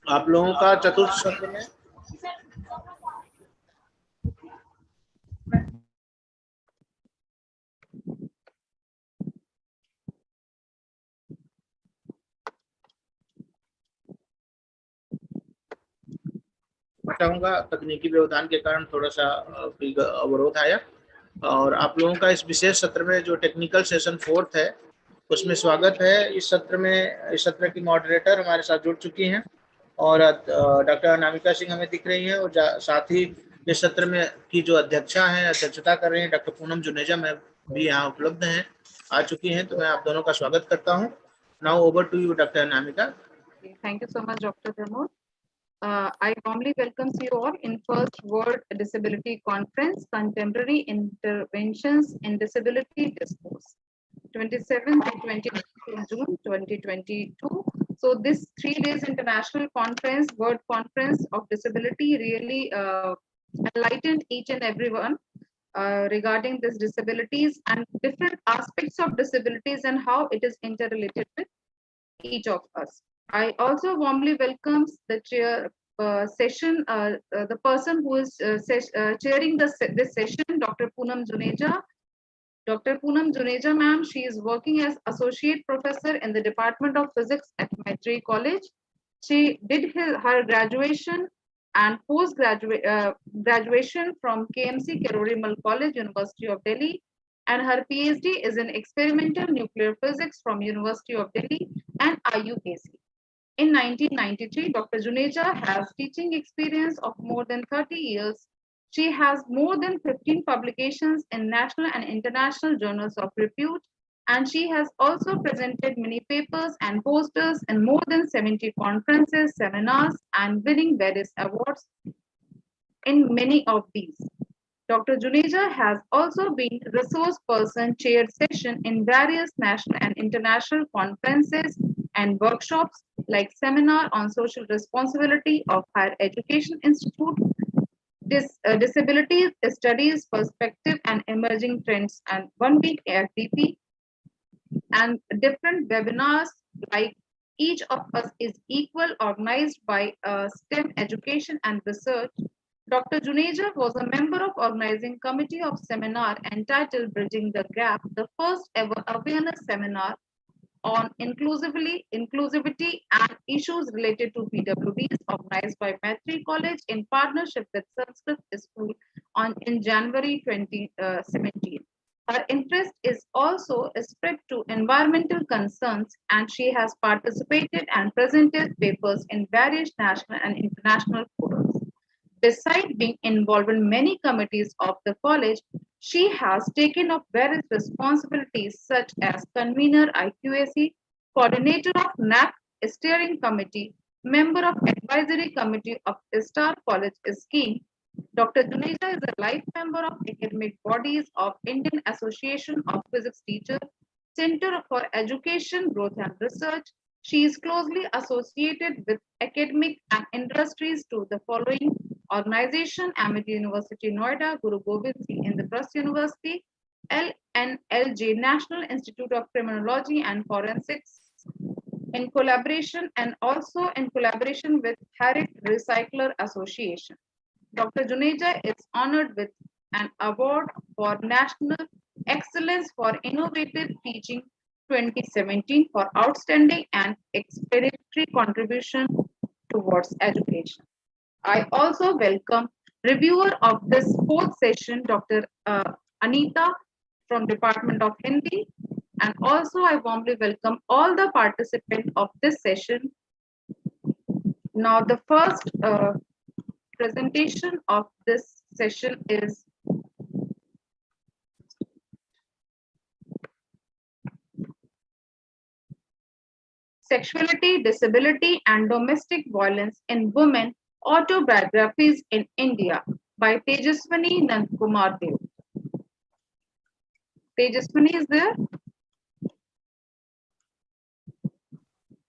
आप लोगों का चतुर्थ सत्र में चाहूंगा, तकनीकी व्यवधान के कारण थोड़ा सा अवरोध आया। और आप लोगों का इस विशेष सत्र में जो टेक्निकल सेशन 4th है उसमें स्वागत है। इस सत्र की मॉडरेटर हमारे साथ जुड़ चुकी हैं और डॉक्टर अनामिका सिंह हमें दिख रही हैं, और साथ ही इस सत्र में की जो अध्यक्षता कर रही हैं डॉक्टर पूनम जुनेजा मैम भी यहाँ उपलब्ध हैं, आ चुकी हैं। तो मैं आप दोनों का स्वागत करता हूँ। Now over to you doctor Anamika. Thank you so much, Dr. Pramod. I warmly welcome you all in First World Disability Conference, Contemporary Interventions in Disability Discourse, 27th and 29th June 2022. So this 3 days international conference, World Conference of Disability, really enlightened each and everyone regarding these disabilities and different aspects of disabilities and how it is interrelated with each of us. I also warmly welcome the chair session, the person who is chairing this session, Dr. Poonam Juneja. Dr. Poonam Juneja, ma'am, she is working as Associate Professor in the Department of Physics at Maitri College. She did her graduation and graduation from KMC Kerorimal College, University of Delhi, and her PhD is in Experimental Nuclear Physics from University of Delhi and IUAC. In 1993, Dr. Juneja has teaching experience of more than 30 years. She has more than 15 publications in national and international journals of repute, and she has also presented many papers and posters in more than 70 conferences, seminars, and winning various awards in many of these. Dr. Juneja has also been resource person chaired session in various national and international conferences and workshops like seminar on social responsibility of Higher Education Institute, disability studies perspective and emerging trends, and 1 week AFDP, and different webinars like Each of Us is Equal, organized by STEM Education and Research. Dr. Juneja was a member of organizing committee of seminar entitled Bridging the Gap, the first ever awareness seminar on inclusivity and issues related to PWDs, organized by Maitri College in partnership with Sanskrit School in January 2017. Her interest is also spread to environmental concerns, and she has participated and presented papers in various national and international forums. Besides being involved in many committees of the college, she has taken up various responsibilities such as convener IQAC, coordinator of NAC steering committee, member of advisory committee of Star College scheme. Dr. Juneja is a life member of academic bodies of Indian Association of Physics Teachers, Center for Education, Growth and Research. She is closely associated with academic and industries to the following organization: Amity University, Noida, Guru Gobind Singh Indraprasth University, LNLJ, National Institute of Criminology and Forensics, in collaboration and also in collaboration with Harriet Recycler Association. Dr. Juneja is honored with an award for National Excellence for Innovative Teaching 2017 for outstanding and explanatory contribution towards education. I also welcome reviewer of this 4th session, Dr. Anita from Department of Hindi, and also I warmly welcome all the participants of this session. Now the first presentation of this session is Sexuality, Disability and Domestic Violence in Women, Autobiographies in India by Tejaswini Nandkumar Dev. Tejaswini is there?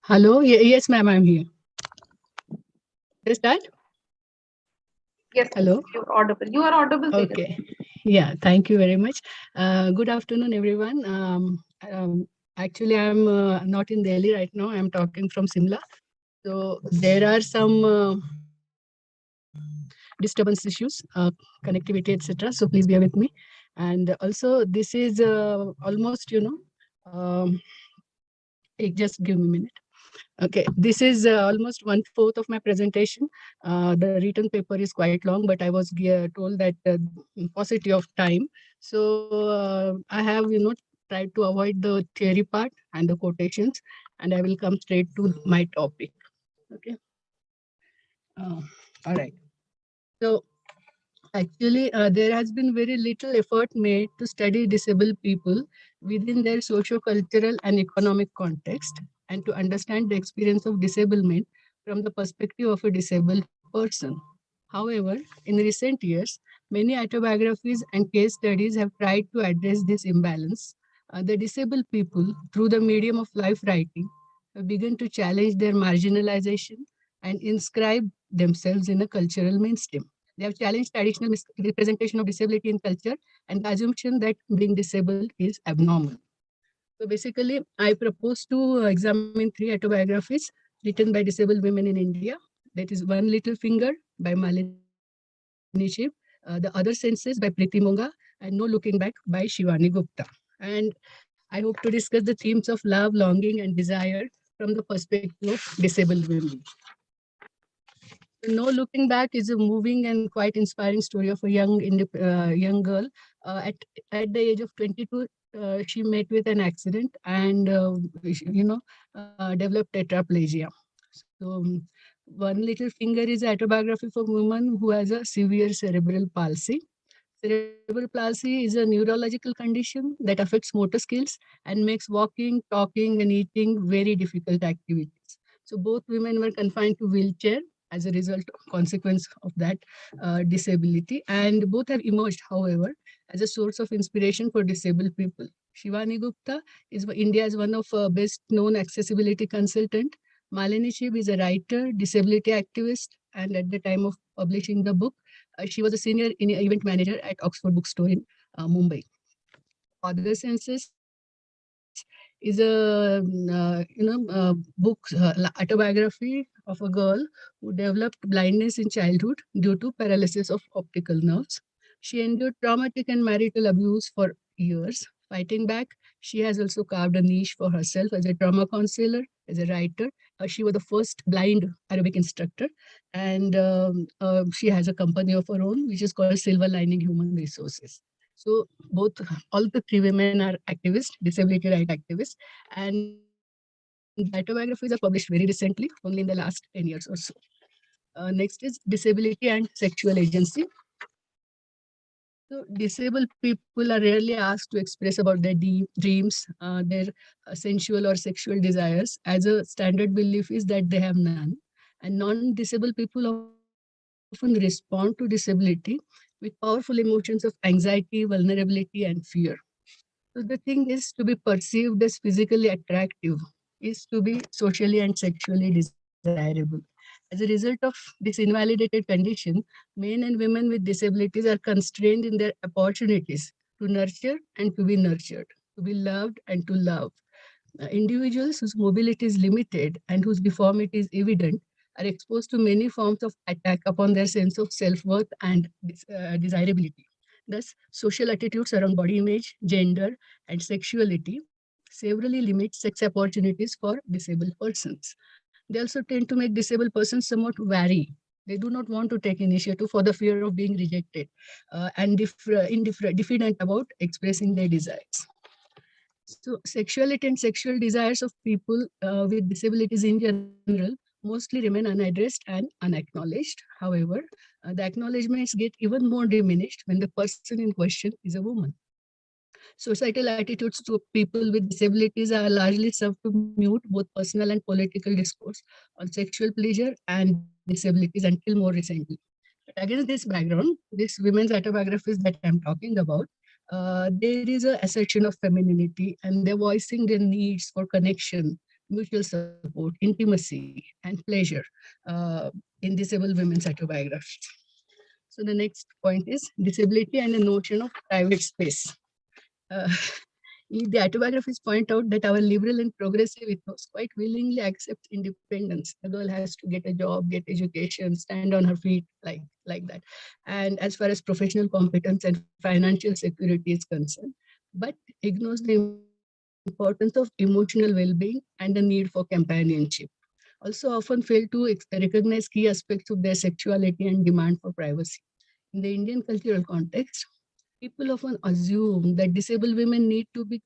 Hello, yes ma'am, I'm here. Is that? Yes, hello. You're audible. You are audible. Okay. Yeah, thank you very much. Good afternoon, everyone. Actually, I'm not in Delhi right now. I'm talking from Simla. So there are some disturbance issues, connectivity, etc. So please bear with me. And also, this is almost, just give me a minute. Okay, this is almost 1/4 of my presentation. The written paper is quite long, but I was told that paucity of time. So I have, tried to avoid the theory part and the quotations, and I will come straight to my topic. Okay. All right. So actually, there has been very little effort made to study disabled people within their socio-cultural and economic context and to understand the experience of disablement from the perspective of a disabled person. However, in recent years, many autobiographies and case studies have tried to address this imbalance. The disabled people, through the medium of life writing, have begun to challenge their marginalization and inscribe themselves in a cultural mainstream. They have challenged traditional representation of disability in culture and the assumption that being disabled is abnormal. So basically, I propose to examine three autobiographies written by disabled women in India. That is One Little Finger by Malini Shiv, The Other Senses by Preeti Monga, and No Looking Back by Shivani Gupta. And I hope to discuss the themes of love, longing, and desire from the perspective of disabled women. No Looking Back is a moving and quite inspiring story of a young girl. At the age of 22, she met with an accident and developed tetraplegia. So One Little Finger is an autobiography for a woman who has a severe cerebral palsy. Cerebral palsy is a neurological condition that affects motor skills and makes walking, talking, and eating very difficult activities. So both women were confined to wheelchair as a result of consequence of that disability, and both have emerged, however, as a source of inspiration for disabled people. Shivani Gupta is India's one of best known accessibility consultant. Malini Shiv is a writer, disability activist, and at the time of publishing the book, she was a senior event manager at Oxford Bookstore in Mumbai. Other Senses is a book autobiography of a girl who developed blindness in childhood due to paralysis of optical nerves. She endured traumatic and marital abuse for years. Fighting back, she has also carved a niche for herself as a trauma counselor, as a writer. She was the first blind Arabic instructor, and she has a company of her own, which is called Silver Lining Human Resources. So both, all the three women are activists, disability right activists, and the autobiographies are published very recently, only in the last 10 years or so. Next is disability and sexual agency. So disabled people are rarely asked to express about their dreams, their sensual or sexual desires, as a standard belief is that they have none. And non-disabled people often respond to disability with powerful emotions of anxiety, vulnerability, and fear. So the thing is, to be perceived as physically attractive is to be socially and sexually desirable. As a result of this invalidated condition, men and women with disabilities are constrained in their opportunities to nurture and to be nurtured, to be loved and to love. Individuals whose mobility is limited and whose deformity is evident are exposed to many forms of attack upon their sense of self-worth and desirability. Thus, social attitudes around body image, gender, and sexuality severely limit sex opportunities for disabled persons. They also tend to make disabled persons somewhat wary. They do not want to take initiative for the fear of being rejected and diffident about expressing their desires. So, sexuality and sexual desires of people with disabilities in general mostly remain unaddressed and unacknowledged. However, the acknowledgements get even more diminished when the person in question is a woman. Societal attitudes to people with disabilities are largely served to mute both personal and political discourse on sexual pleasure and disabilities until more recently. But against this background, these women's autobiographies that I'm talking about, there is a assertion of femininity, and they're voicing their needs for connection, mutual support, intimacy, and pleasure in disabled women's autobiographies. So the next point is disability and the notion of private space. Uh, The autobiographies point out that our liberal and progressive ethos quite willingly accepts independence. A girl has to get a job, get education, stand on her feet, like that. And as far as professional competence and financial security is concerned, but ignores the importance of emotional well-being and the need for companionship. Also often fail to recognize key aspects of their sexuality and demand for privacy. In the Indian cultural context, people often assume that disabled women need to be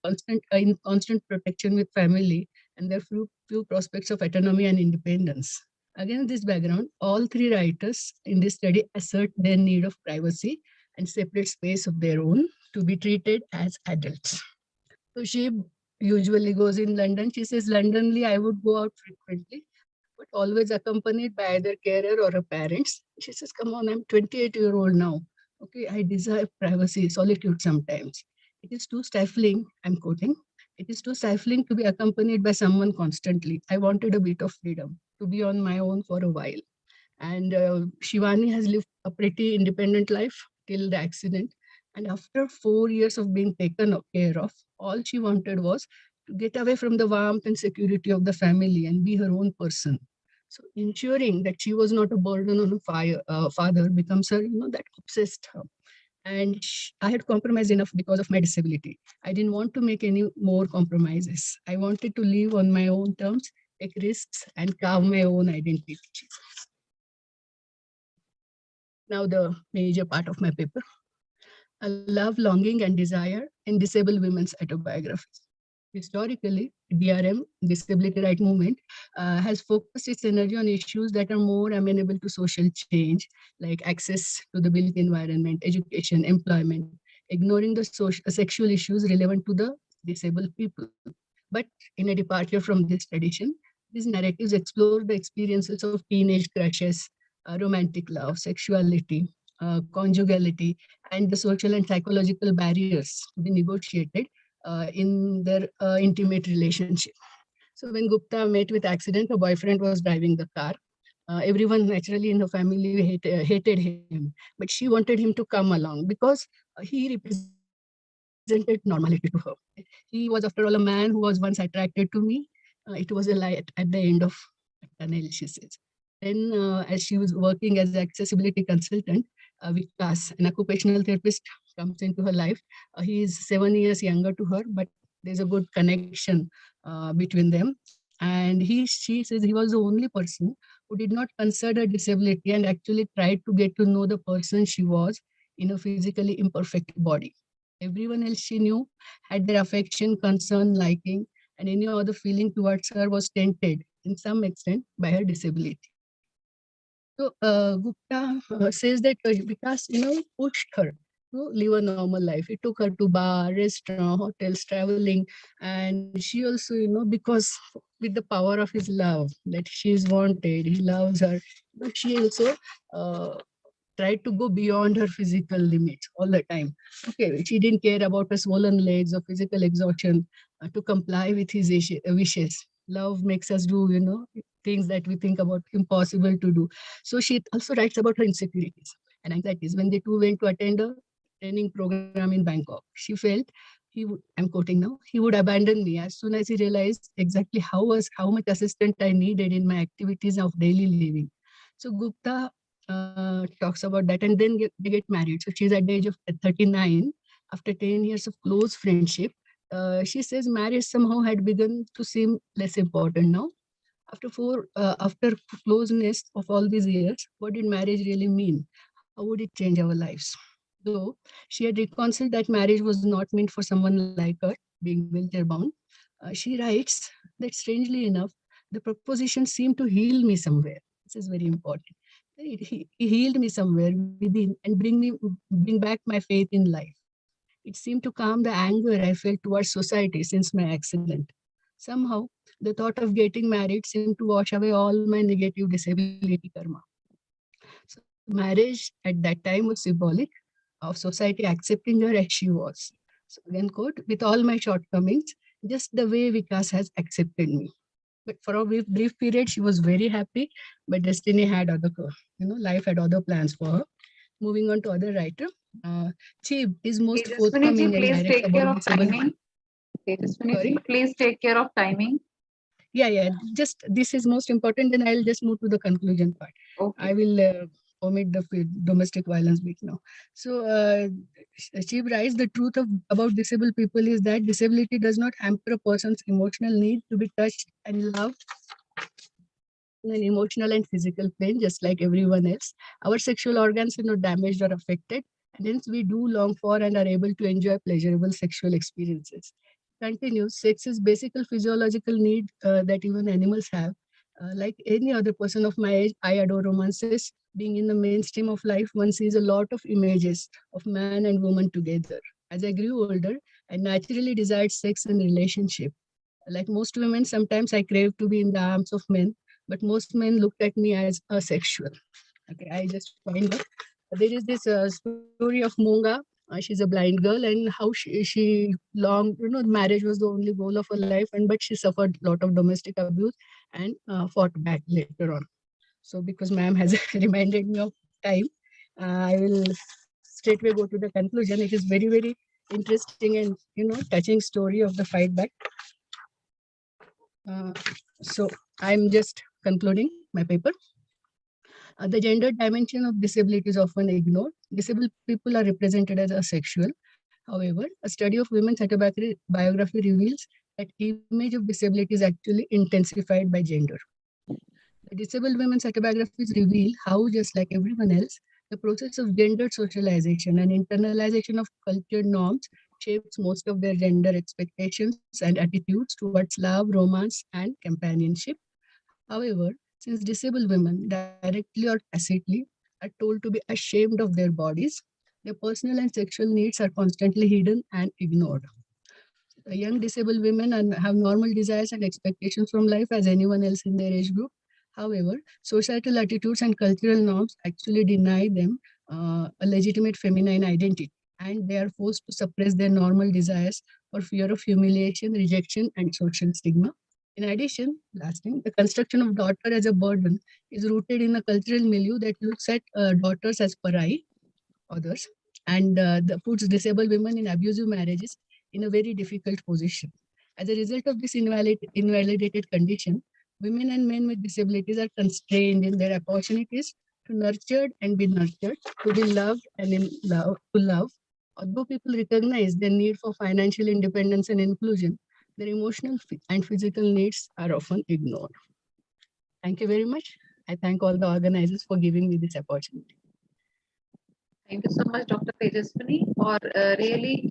in constant protection with family and their few prospects of autonomy and independence. Against this background, all three writers in this study assert their need of privacy and separate space of their own to be treated as adults. So she usually goes in London. She says, Londonly, I would go out frequently, but always accompanied by either carer or a parents. She says, come on, I'm 28-year-old now. Okay, I desire privacy, solitude sometimes. It is too stifling, I'm quoting. It is too stifling to be accompanied by someone constantly. I wanted a bit of freedom to be on my own for a while. And Shivani has lived a pretty independent life till the accident. And after 4 years of being taken care of, all she wanted was to get away from the warmth and security of the family and be her own person. So ensuring that she was not a burden on a father becomes her, that obsessed her. And I had compromised enough because of my disability. I didn't want to make any more compromises. I wanted to live on my own terms, take risks, and carve my own identity. Now the major part of my paper, a love, longing, and desire in disabled women's autobiographies. Historically, DRM, Disability Right Movement, has focused its energy on issues that are more amenable to social change, like access to the built environment, education, employment, ignoring the sexual issues relevant to the disabled people. But in a departure from this tradition, these narratives explore the experiences of teenage crushes, romantic love, sexuality, conjugality, and the social and psychological barriers to be negotiated in their intimate relationship. So when Gupta met with accident, her boyfriend was driving the car. Everyone naturally in her family hated him, but she wanted him to come along because he represented normality to her. He was, after all, a man who was once attracted to me. It was a light at the end of a tunnel, she says. Then, as she was working as an accessibility consultant, Vikas, an occupational therapist, comes into her life. He is 7 years younger to her, but there's a good connection between them. And she says he was the only person who did not consider disability and actually tried to get to know the person she was in a physically imperfect body. Everyone else she knew had their affection, concern, liking, and any other feeling towards her was tainted in some extent by her disability. So Gupta says that Vikas, pushed her to live a normal life. He took her to bar, restaurant, hotels, traveling, and she also, because with the power of his love that she is wanted, he loves her. But she also tried to go beyond her physical limits all the time. Okay, she didn't care about her swollen legs or physical exhaustion to comply with his wishes. Love makes us do, things that we think about impossible to do. So she also writes about her insecurities and anxieties when they two went to attend a training program in Bangkok. She felt I'm quoting now, he would abandon me as soon as he realized exactly how much assistance I needed in my activities of daily living. So Gupta talks about that, and then they get married. So she's at the age of 39. After 10 years of close friendship, she says marriage somehow had begun to seem less important now. After closeness of all these years, what did marriage really mean? How would it change our lives? Though she had reconciled that marriage was not meant for someone like her, being wheelchair bound, she writes that strangely enough, the proposition seemed to heal me somewhere. This is very important. He healed me somewhere within and bring back my faith in life. It seemed to calm the anger I felt towards society since my accident. Somehow, the thought of getting married seemed to wash away all my negative disability karma. So marriage at that time was symbolic of society accepting her as she was. So again, quote, with all my shortcomings, just the way Vikas has accepted me. But for a brief period, she was very happy, but destiny had life had other plans for her. Moving on to other writer, Chib is most Jasmine forthcoming ji, and please directs take about care of disabled. timing. Tejaswini, please take care of timing. Yeah. Just this is most important. Then I'll just move to the conclusion part. Okay. I will omit the domestic violence bit now. So, she writes the truth about disabled people is that disability does not hamper a person's emotional need to be touched and loved in an emotional and physical plane, just like everyone else. Our sexual organs are not damaged or affected, and hence we do long for and are able to enjoy pleasurable sexual experiences. Continues, sex is basic physiological need that even animals have. Like any other person of my age, I adore romances. Being in the mainstream of life, one sees a lot of images of man and woman together. As I grew older, I naturally desired sex and relationship. Like most women, sometimes I crave to be in the arms of men, but most men looked at me as asexual. Okay, I just find out. There is this story of Monga. She's a blind girl, and how she longed, marriage was the only goal of her life, and but she suffered a lot of domestic abuse and fought back later on. So, because ma'am has reminded me of time, I will straightway go to the conclusion. It is very, very interesting and touching story of the fight back. So I'm just concluding my paper. The gender dimension of disability is often ignored. Disabled people are represented as asexual. However, a study of women's autobiography reveals that image of disability is actually intensified by gender. The disabled women's autobiographies reveal how, just like everyone else, the process of gendered socialization and internalization of cultured norms shapes most of their gender expectations and attitudes towards love, romance, and companionship. However, since disabled women, directly or tacitly, are told to be ashamed of their bodies, their personal and sexual needs are constantly hidden and ignored. Young disabled women have normal desires and expectations from life as anyone else in their age group. However, societal attitudes and cultural norms actually deny them a legitimate feminine identity, and they are forced to suppress their normal desires for fear of humiliation, rejection, and social stigma. In addition, last thing, the construction of daughter as a burden is rooted in a cultural milieu that looks at daughters as pariah, others, and puts disabled women in abusive marriages in a very difficult position. As a result of this invalidated condition, women and men with disabilities are constrained in their opportunities to nurtured and be nurtured, to be loved and in love, to love. Although people recognize their need for financial independence and inclusion, their emotional and physical needs are often ignored. Thank you very much. I thank all the organizers for giving me this opportunity. Thank you so much, Dr. Tejaswini, for really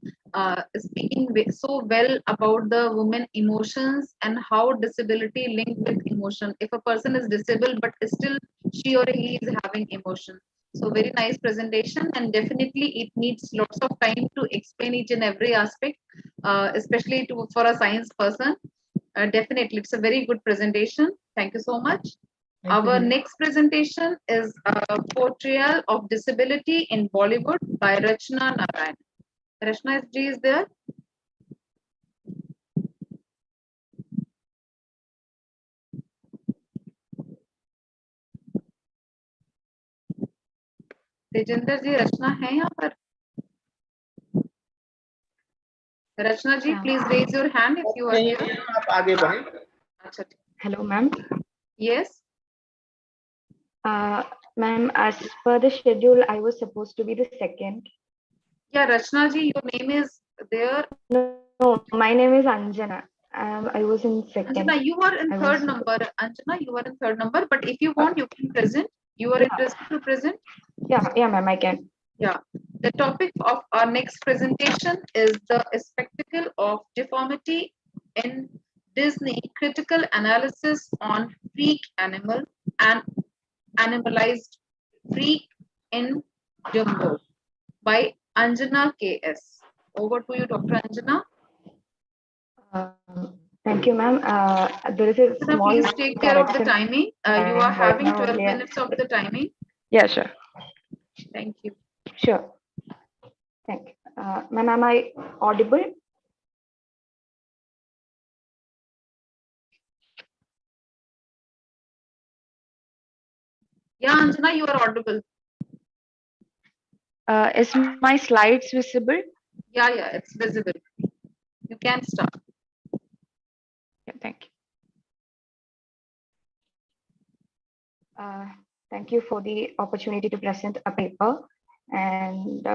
speaking so well about the women emotions and how disability linked with emotion. If a person is disabled, but still she or he is having emotion. So very nice presentation, and definitely it needs lots of time to explain each and every aspect, especially for a science person. Definitely, it's a very good presentation. Thank you so much. Our next presentation is a portrayal of disability in Bollywood by Rachna Narayan. Rachna ji is there. Tejinder ji Rachna है यहाँ पर. Rachna ji, please raise your hand if you are here. आप आगे बढ़ें. अच्छा. Hello, ma'am. Yes. Ma'am, as per the schedule, I was supposed to be the second. Yeah, Rachna ji, your name is there. No, my name is Anjana. I was in second. Anjana, you are in third number. Anjana, you are in third number. But if you want, you can present. You are interested to present? Yeah, ma'am, I can. Yeah. The topic of our next presentation is the spectacle of deformity in Disney, critical analysis on freak animal and animalized freak in Dumbo by Anjana KS. Over to you, Dr. Anjana. Thank you, ma'am. There is a small please take care of the timing. You are having 12 minutes of the timing. Yeah, sure. Thank you. Sure. Thank you. Ma'am, am I audible? Yeah, Anjana, you are audible. Is my slides visible? Yeah, it's visible. You can start. Yeah, thank you for the opportunity to present a paper. And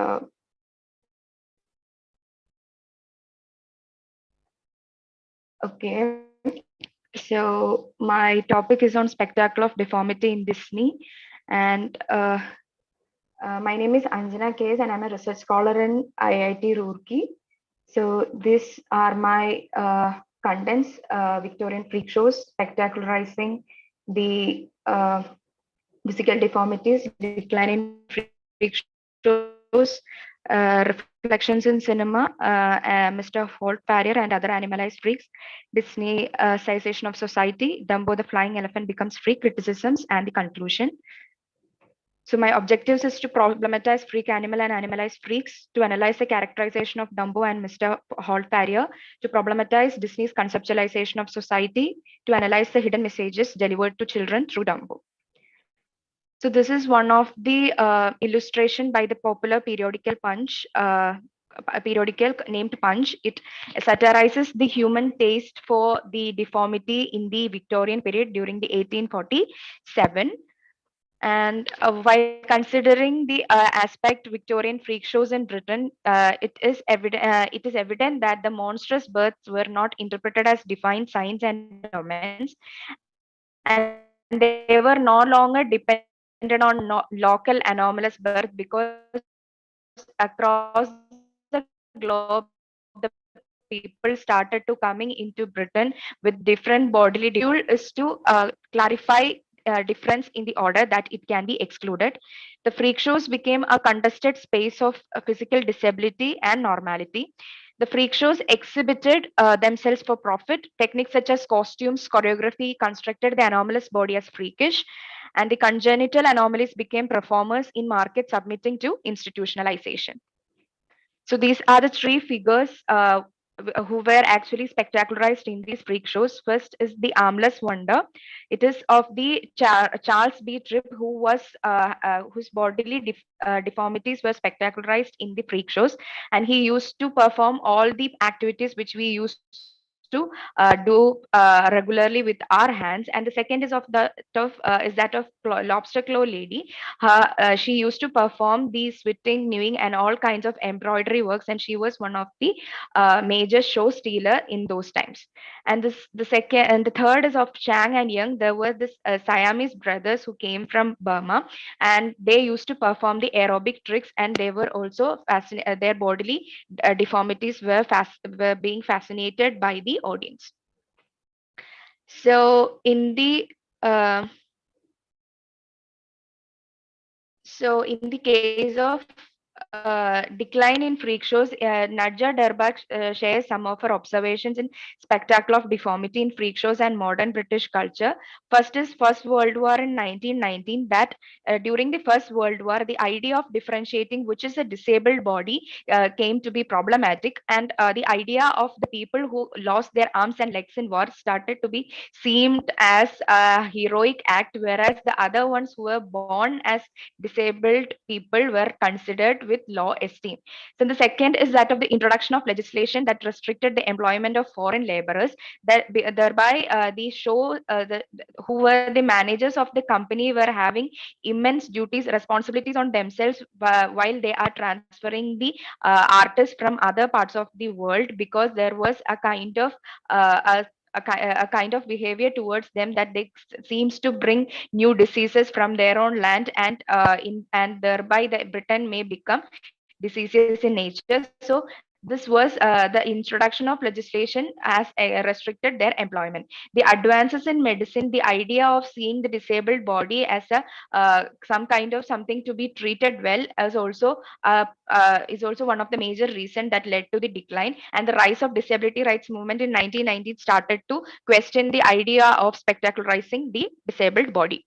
okay, so my topic is on spectacle of deformity in Disney. And my name is Anjana Kes, and I'm a research scholar in IIT Roorkee. So these are my contents: Victorian freak shows, spectacularizing the physical deformities, decline in freak shows, reflections in cinema, Mr. Holt Farrier and other animalized freaks, Disney cization of society, Dumbo the flying elephant becomes freak, criticisms, and the conclusion. So my objectives is to problematize freak animal and animalized freaks, to analyze the characterization of Dumbo and Mr. Holt Farrier, to problematize Disney's conceptualization of society, to analyze the hidden messages delivered to children through Dumbo. So this is one of the illustration by the popular periodical Punch, a periodical named Punch. It satirizes the human taste for the deformity in the Victorian period during the 1847. And while considering the aspect Victorian freak shows in Britain, it is evident that the monstrous births were not interpreted as defined signs and omens, and they were no longer dependent on local anomalous birth, because across the globe the people started to coming into Britain with different bodily differences in nature. So the module is to clarify difference in the order that it can be excluded. The freak shows became a contested space of physical disability and normality. The freak shows exhibited themselves for profit. Techniques such as costumes, choreography constructed the anomalous body as freakish, and the congenital anomalies became performers in market submitting to institutionalization. So these are the three figures who were actually spectacularized in these freak shows. First is the armless wonder. It is of the Charles B. Tripp, who was whose bodily deformities were spectacularized in the freak shows, and he used to perform all the activities which we used to do regularly with our hands. And the second is that of lobster claw lady. She used to perform the switching, newing, and all kinds of embroidery works, and she was one of the major show stealer in those times. And the second and the third is of Chang and Young. There were this Siamese brothers who came from Burma, and they used to perform the aerobic tricks, and they were also their bodily deformities were being fascinated by the audience. So in the uh, in the case of decline in freak shows, Nadja Derbach shares some of her observations in spectacle of deformity in freak shows and modern British culture. First is First World War in 1919. That during the First World War, the idea of differentiating which is a disabled body came to be problematic, and the idea of the people who lost their arms and legs in war started to be seemed as a heroic act, whereas the other ones who were born as disabled people were considered with low esteem. So the second is that of the introduction of legislation that restricted the employment of foreign laborers, that thereby who were the managers of the company were having immense duties, responsibilities on themselves while they are transferring the artists from other parts of the world, because there was a kind of a kind of behavior towards them that they seems to bring new diseases from their own land, and thereby the Britain may become diseases in nature. So this was the introduction of legislation as restricted their employment. The advances in medicine, the idea of seeing the disabled body as a some kind of something to be treated well, is also one of the major reasons that led to the decline. And the rise of disability rights movement in 1990 started to question the idea of spectacularizing the disabled body.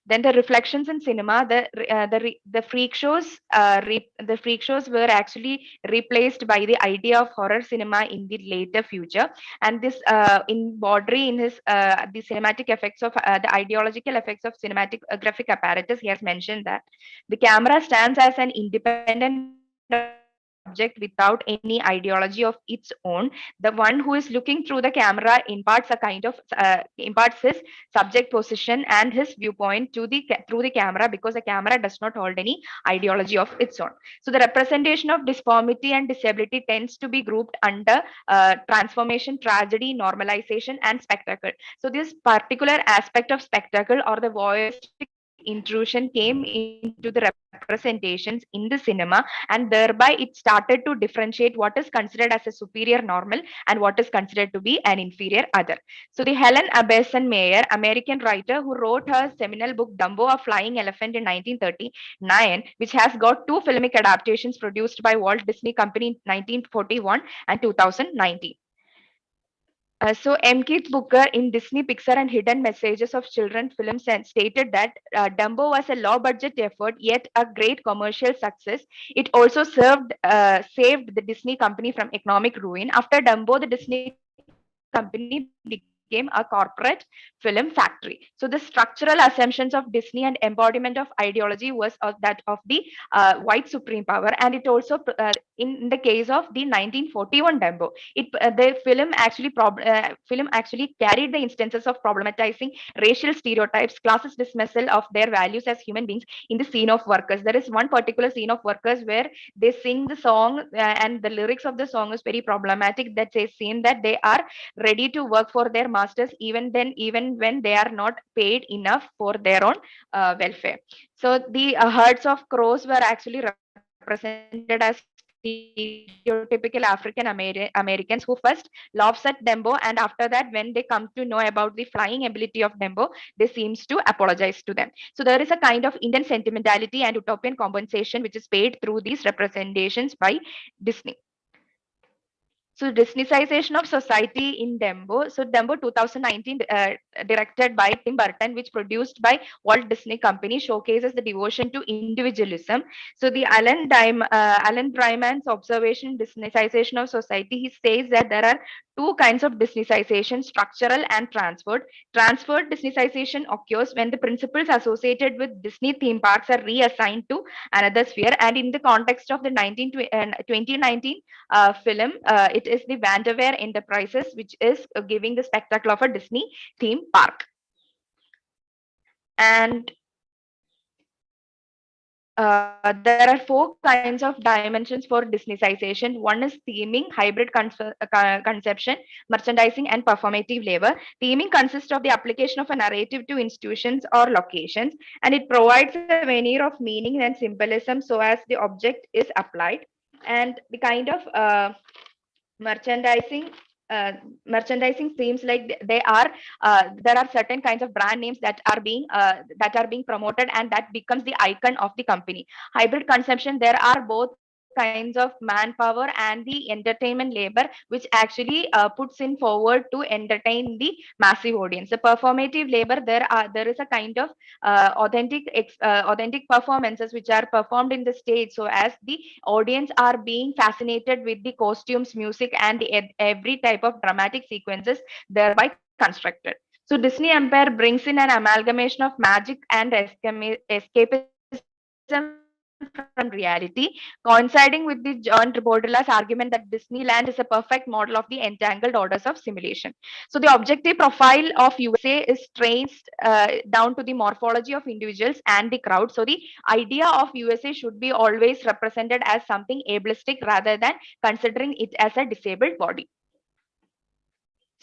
Then the reflections in cinema, the freak shows, the freak shows were actually replaced by the idea of horror cinema in the later future. And this in Baudry, in his the cinematic effects of the ideological effects of cinematic graphic apparatus, he has mentioned that the camera stands as an independent object, subject without any ideology of its own. The one who is looking through the camera imparts his subject position and his viewpoint to the through the camera, because the camera does not hold any ideology of its own. So the representation of deformity and disability tends to be grouped under transformation, tragedy, normalization, and spectacle. So this particular aspect of spectacle or the voyeuristic intrusion came into the representations in the cinema, and thereby it started to differentiate what is considered as a superior normal and what is considered to be an inferior other. So the Helen Abeson Mayer, American writer who wrote her seminal book Dumbo, a Flying Elephant in 1939, which has got two filmic adaptations produced by Walt Disney Company in 1941 and 2019. So M. Keith Booker in Disney, Pixar and Hidden Messages of Children films stated that Dumbo was a low-budget effort, yet a great commercial success. It also saved the Disney company from economic ruin. After Dumbo, the Disney company became a corporate film factory. So the structural assumptions of Disney and embodiment of ideology was that of the white supreme power, and it also in the case of the 1941 Dumbo, the film actually carried the instances of problematizing racial stereotypes, classist dismissal of their values as human beings in the scene of workers. There is one particular scene of workers where they sing the song, and the lyrics of the song is very problematic. That says scene that they are ready to work for their masters even when they are not paid enough for their own welfare. So the herds of crows were actually represented as stereotypical African Americans who first laughs at Dumbo, and after that, when they come to know about the flying ability of Dumbo, they seems to apologize to them. So there is a kind of Indian sentimentality and utopian compensation which is paid through these representations by Disney. So Disneyization of society in Dumbo. So Dumbo 2019, directed by Tim Burton, which produced by Walt Disney Company, showcases the devotion to individualism. So the Alan Dryman's observation, Disneyization of society, he says that there are two kinds of Disneyization: structural and transferred. Transferred Disneyization occurs when the principles associated with Disney theme parks are reassigned to another sphere. And in the context of the 2019 film, it is the Vanderweer Enterprises, which is giving the spectacle of a Disney theme park. And there are four kinds of dimensions for Disneyization. One is theming, hybrid conception, merchandising, and performative labor. Theming consists of the application of a narrative to institutions or locations, and it provides a veneer of meaning and symbolism so as the object is applied. And the kind of merchandising merchandising seems like they are there are certain kinds of brand names that are being promoted, and that becomes the icon of the company. Hybrid consumption, there are both kinds of manpower and the entertainment labor, which actually puts in forward to entertain the massive audience. The performative labor, there is a kind of authentic performances which are performed in the stage, so as the audience are being fascinated with the costumes, music, and every type of dramatic sequences thereby constructed. So Disney Empire brings in an amalgamation of magic and escapism from reality, coinciding with the John Travolta's argument that Disneyland is a perfect model of the entangled orders of simulation. So the objective profile of USA is traced down to the morphology of individuals and the crowd. So the idea of USA should be always represented as something ableistic rather than considering it as a disabled body.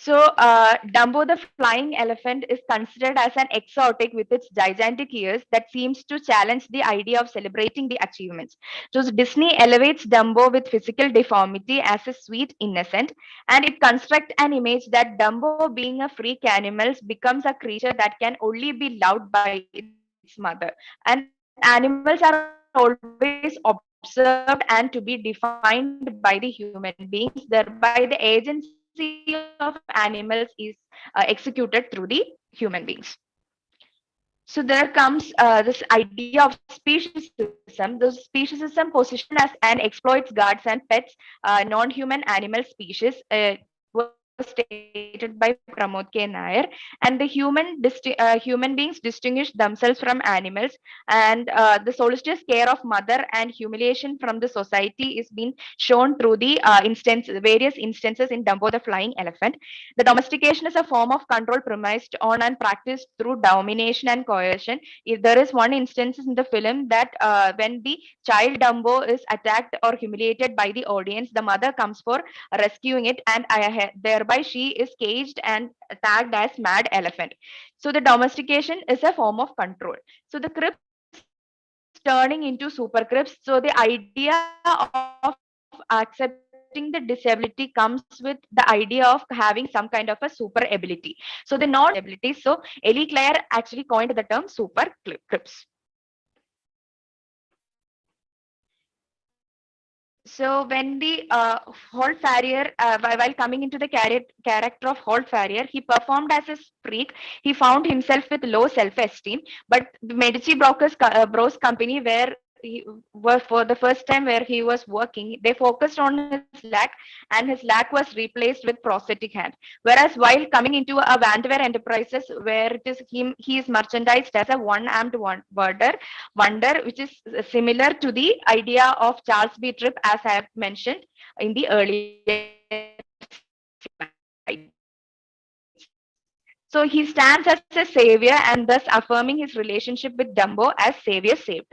So Dumbo the flying elephant is considered as an exotic with its gigantic ears that seems to challenge the idea of celebrating the achievements. So Disney elevates Dumbo with physical deformity as a sweet innocent, and it constructs an image that Dumbo, being a freak animal, becomes a creature that can only be loved by its mother. And animals are always observed and to be defined by the human beings, thereby the agency of animals is executed through the human beings. So there comes this idea of speciesism. The speciesism position as and exploits guards and pets non-human animal species. Was stated by Pramod K. Nair, and the human beings distinguish themselves from animals, and the solicitous care of mother and humiliation from the society is being shown through the various instances in Dumbo the Flying Elephant. The domestication is a form of control premised on and practiced through domination and coercion. If there is one instance in the film that when the child Dumbo is attacked or humiliated by the audience, the mother comes for rescuing it, and thereby she is caged and tagged as mad elephant. So the domestication is a form of control. So the crips turning into super crips. So the idea of accepting the disability comes with the idea of having some kind of a super ability. So the non-disability. So Ellie Claire actually coined the term super crips. So when the Holt Farrier, while coming into the character of Holt Farrier, he performed as a freak. He found himself with low self-esteem, but the Medici Bros company, where he was for the first time where he was working, they focused on his lack, and his lack was replaced with prosthetic hand. Whereas while coming into a Vandever Enterprises, where it is he is merchandised as a wonder, which is similar to the idea of Charles B. Tripp, as I have mentioned in the earlier slides. So he stands as a savior and thus affirming his relationship with Dumbo as savior saved.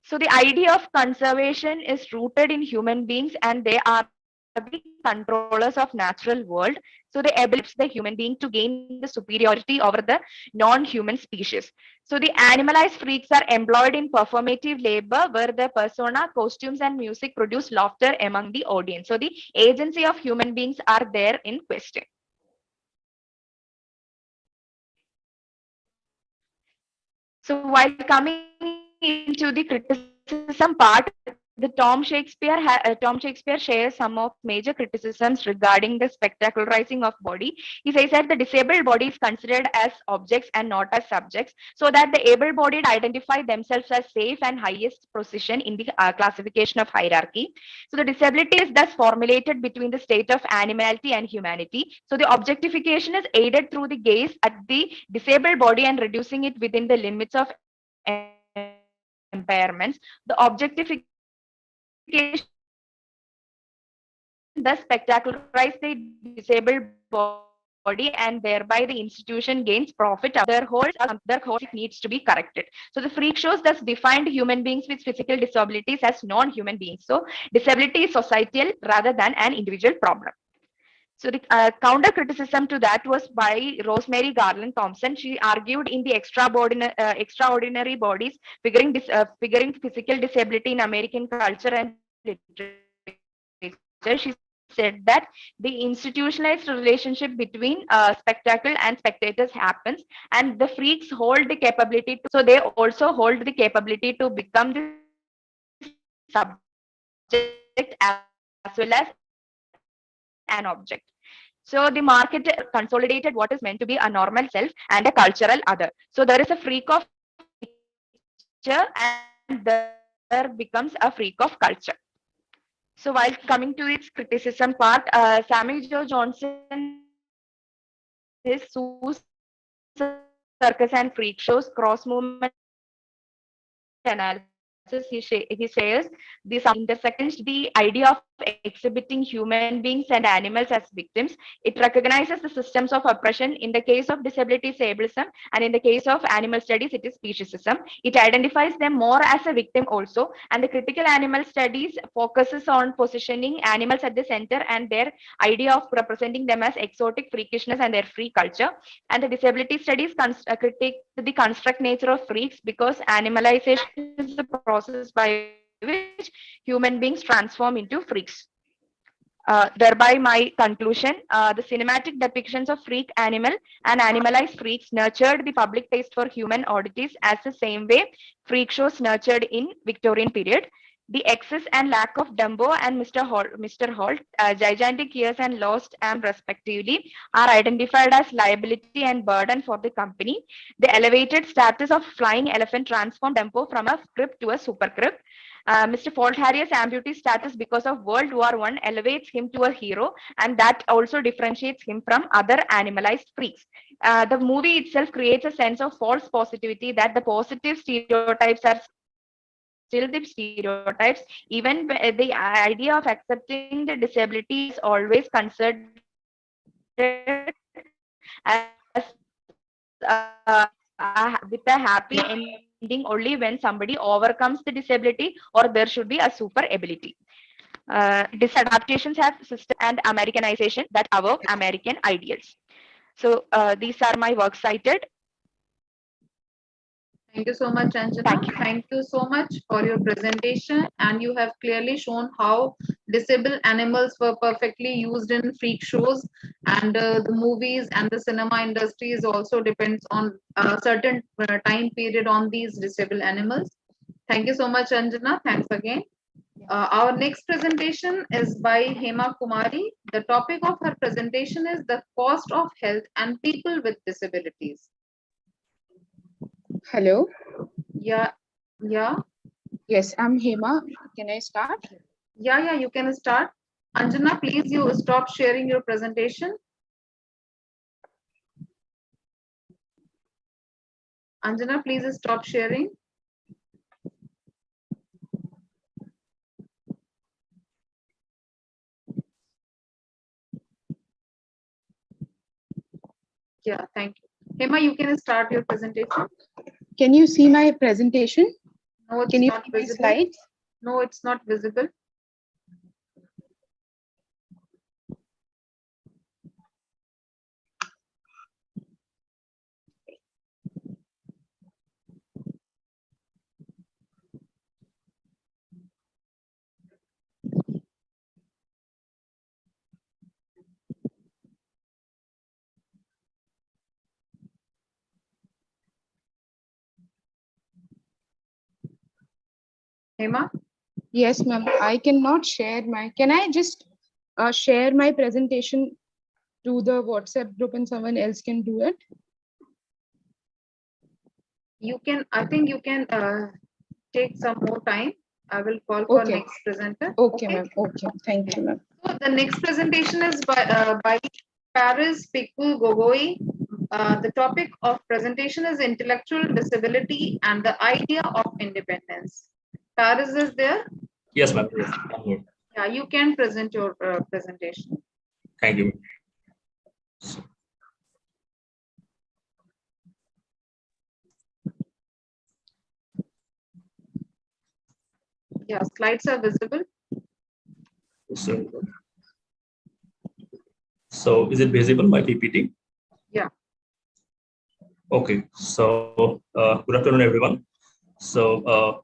So the idea of conservation is rooted in human beings, and they are the controllers of natural world. So they ability the human being to gain the superiority over the non-human species. So the animalized freaks are employed in performative labor, where the persona, costumes, and music produce laughter among the audience. So the agency of human beings are there in question. So while coming into the criticism part, the Tom Shakespeare shares some of major criticisms regarding the spectacularizing of body. He says that the disabled body is considered as objects and not as subjects, so that the able-bodied identify themselves as safe and highest position in the classification of hierarchy. So the disability is thus formulated between the state of animality and humanity. So the objectification is aided through the gaze at the disabled body and reducing it within the limits of impairments. The objectification thus spectacularizes the disabled body, and thereby the institution gains profit out of their holds their holds needs to be corrected. So the freak shows thus defined human beings with physical disabilities as non-human beings. So disability is societal rather than an individual problem. So the counter criticism to that was by Rosemary Garland Thompson. She argued in the extraordinary bodies, figuring physical disability in American culture and literature. She said that the institutionalized relationship between spectacle and spectators happens, and the freaks hold the capability to, so they also hold the capability to become the subject as well as an object. So the market consolidated what is meant to be a normal self and a cultural other. So there is a freak of nature and there becomes a freak of culture. So while coming into its criticism part, Sammy Jo Johnson his circus and freak shows, cross movement analysis, he shares the some intersections the idea of exhibiting human beings and animals as victims. It recognizes the systems of oppression. In the case of disability is ableism, and in the case of animal studies, it is speciesism. It identifies them more as a victim also, and the critical animal studies focuses on positioning animals at the center and their idea of representing them as exotic freakishness and their free culture. And the disability studies critique the construct nature of freaks, because animalization is the process by which human beings transform into freaks. Thereby, my conclusion, the cinematic depictions of freak animal and animalized freaks nurtured the public taste for human oddities as the same way freak shows nurtured in Victorian period. The excess and lack of Dumbo and Mr. Holt, gigantic ears and lost arm respectively, are identified as liability and burden for the company. The elevated status of flying elephant transformed Dumbo from a crip to a super crip. Mr. Faultharrier's amputee status because of World War I elevates him to a hero, and that also differentiates him from other animalized freaks. The movie itself creates a sense of false positivity, that the positive stereotypes are still the stereotypes, even the idea of accepting the disability is always considered as with a happy ending only when somebody overcomes the disability or there should be a super ability. Disadaptations have system and Americanization that above American ideals. So these are my works cited. Thank you so much, Anjana. Thank you. Thank you so much for your presentation. And you have clearly shown how disabled animals were perfectly used in freak shows. And the movies and the cinema industries also depends on a certain time period on these disabled animals. Thank you so much, Anjana. Thanks again. Our next presentation is by Hema Kumari. The topic of her presentation is the cost of health and people with disabilities. Hello. Yeah, yeah, Yes, I'm Hema. Can I start? yeah, you can start. Anjana, please you stop sharing your presentation. Anjana, please stop sharing. Yeah, thank you. Hema, you can start your presentation. Can you see my presentation? No, it's Can you not see my visible. slides? No, it's not visible. Hema? Yes, ma'am. I cannot share my. Can I just share my presentation to the WhatsApp group and someone else can do it? You can, I think you can take some more time. I will call for Okay. next presenter. Okay, ma'am. Okay. Thank you, ma'am. So the next presentation is by Paris Pikul Gogoi. The topic of presentation is intellectual disability and the idea of independence. Paris is there? Yes, ma'am. Yes, I'm here. Yeah, you can present your presentation. Thank you. Yeah, slides are visible. So is it visible, my PPT? Yeah. Okay. So good afternoon, everyone. So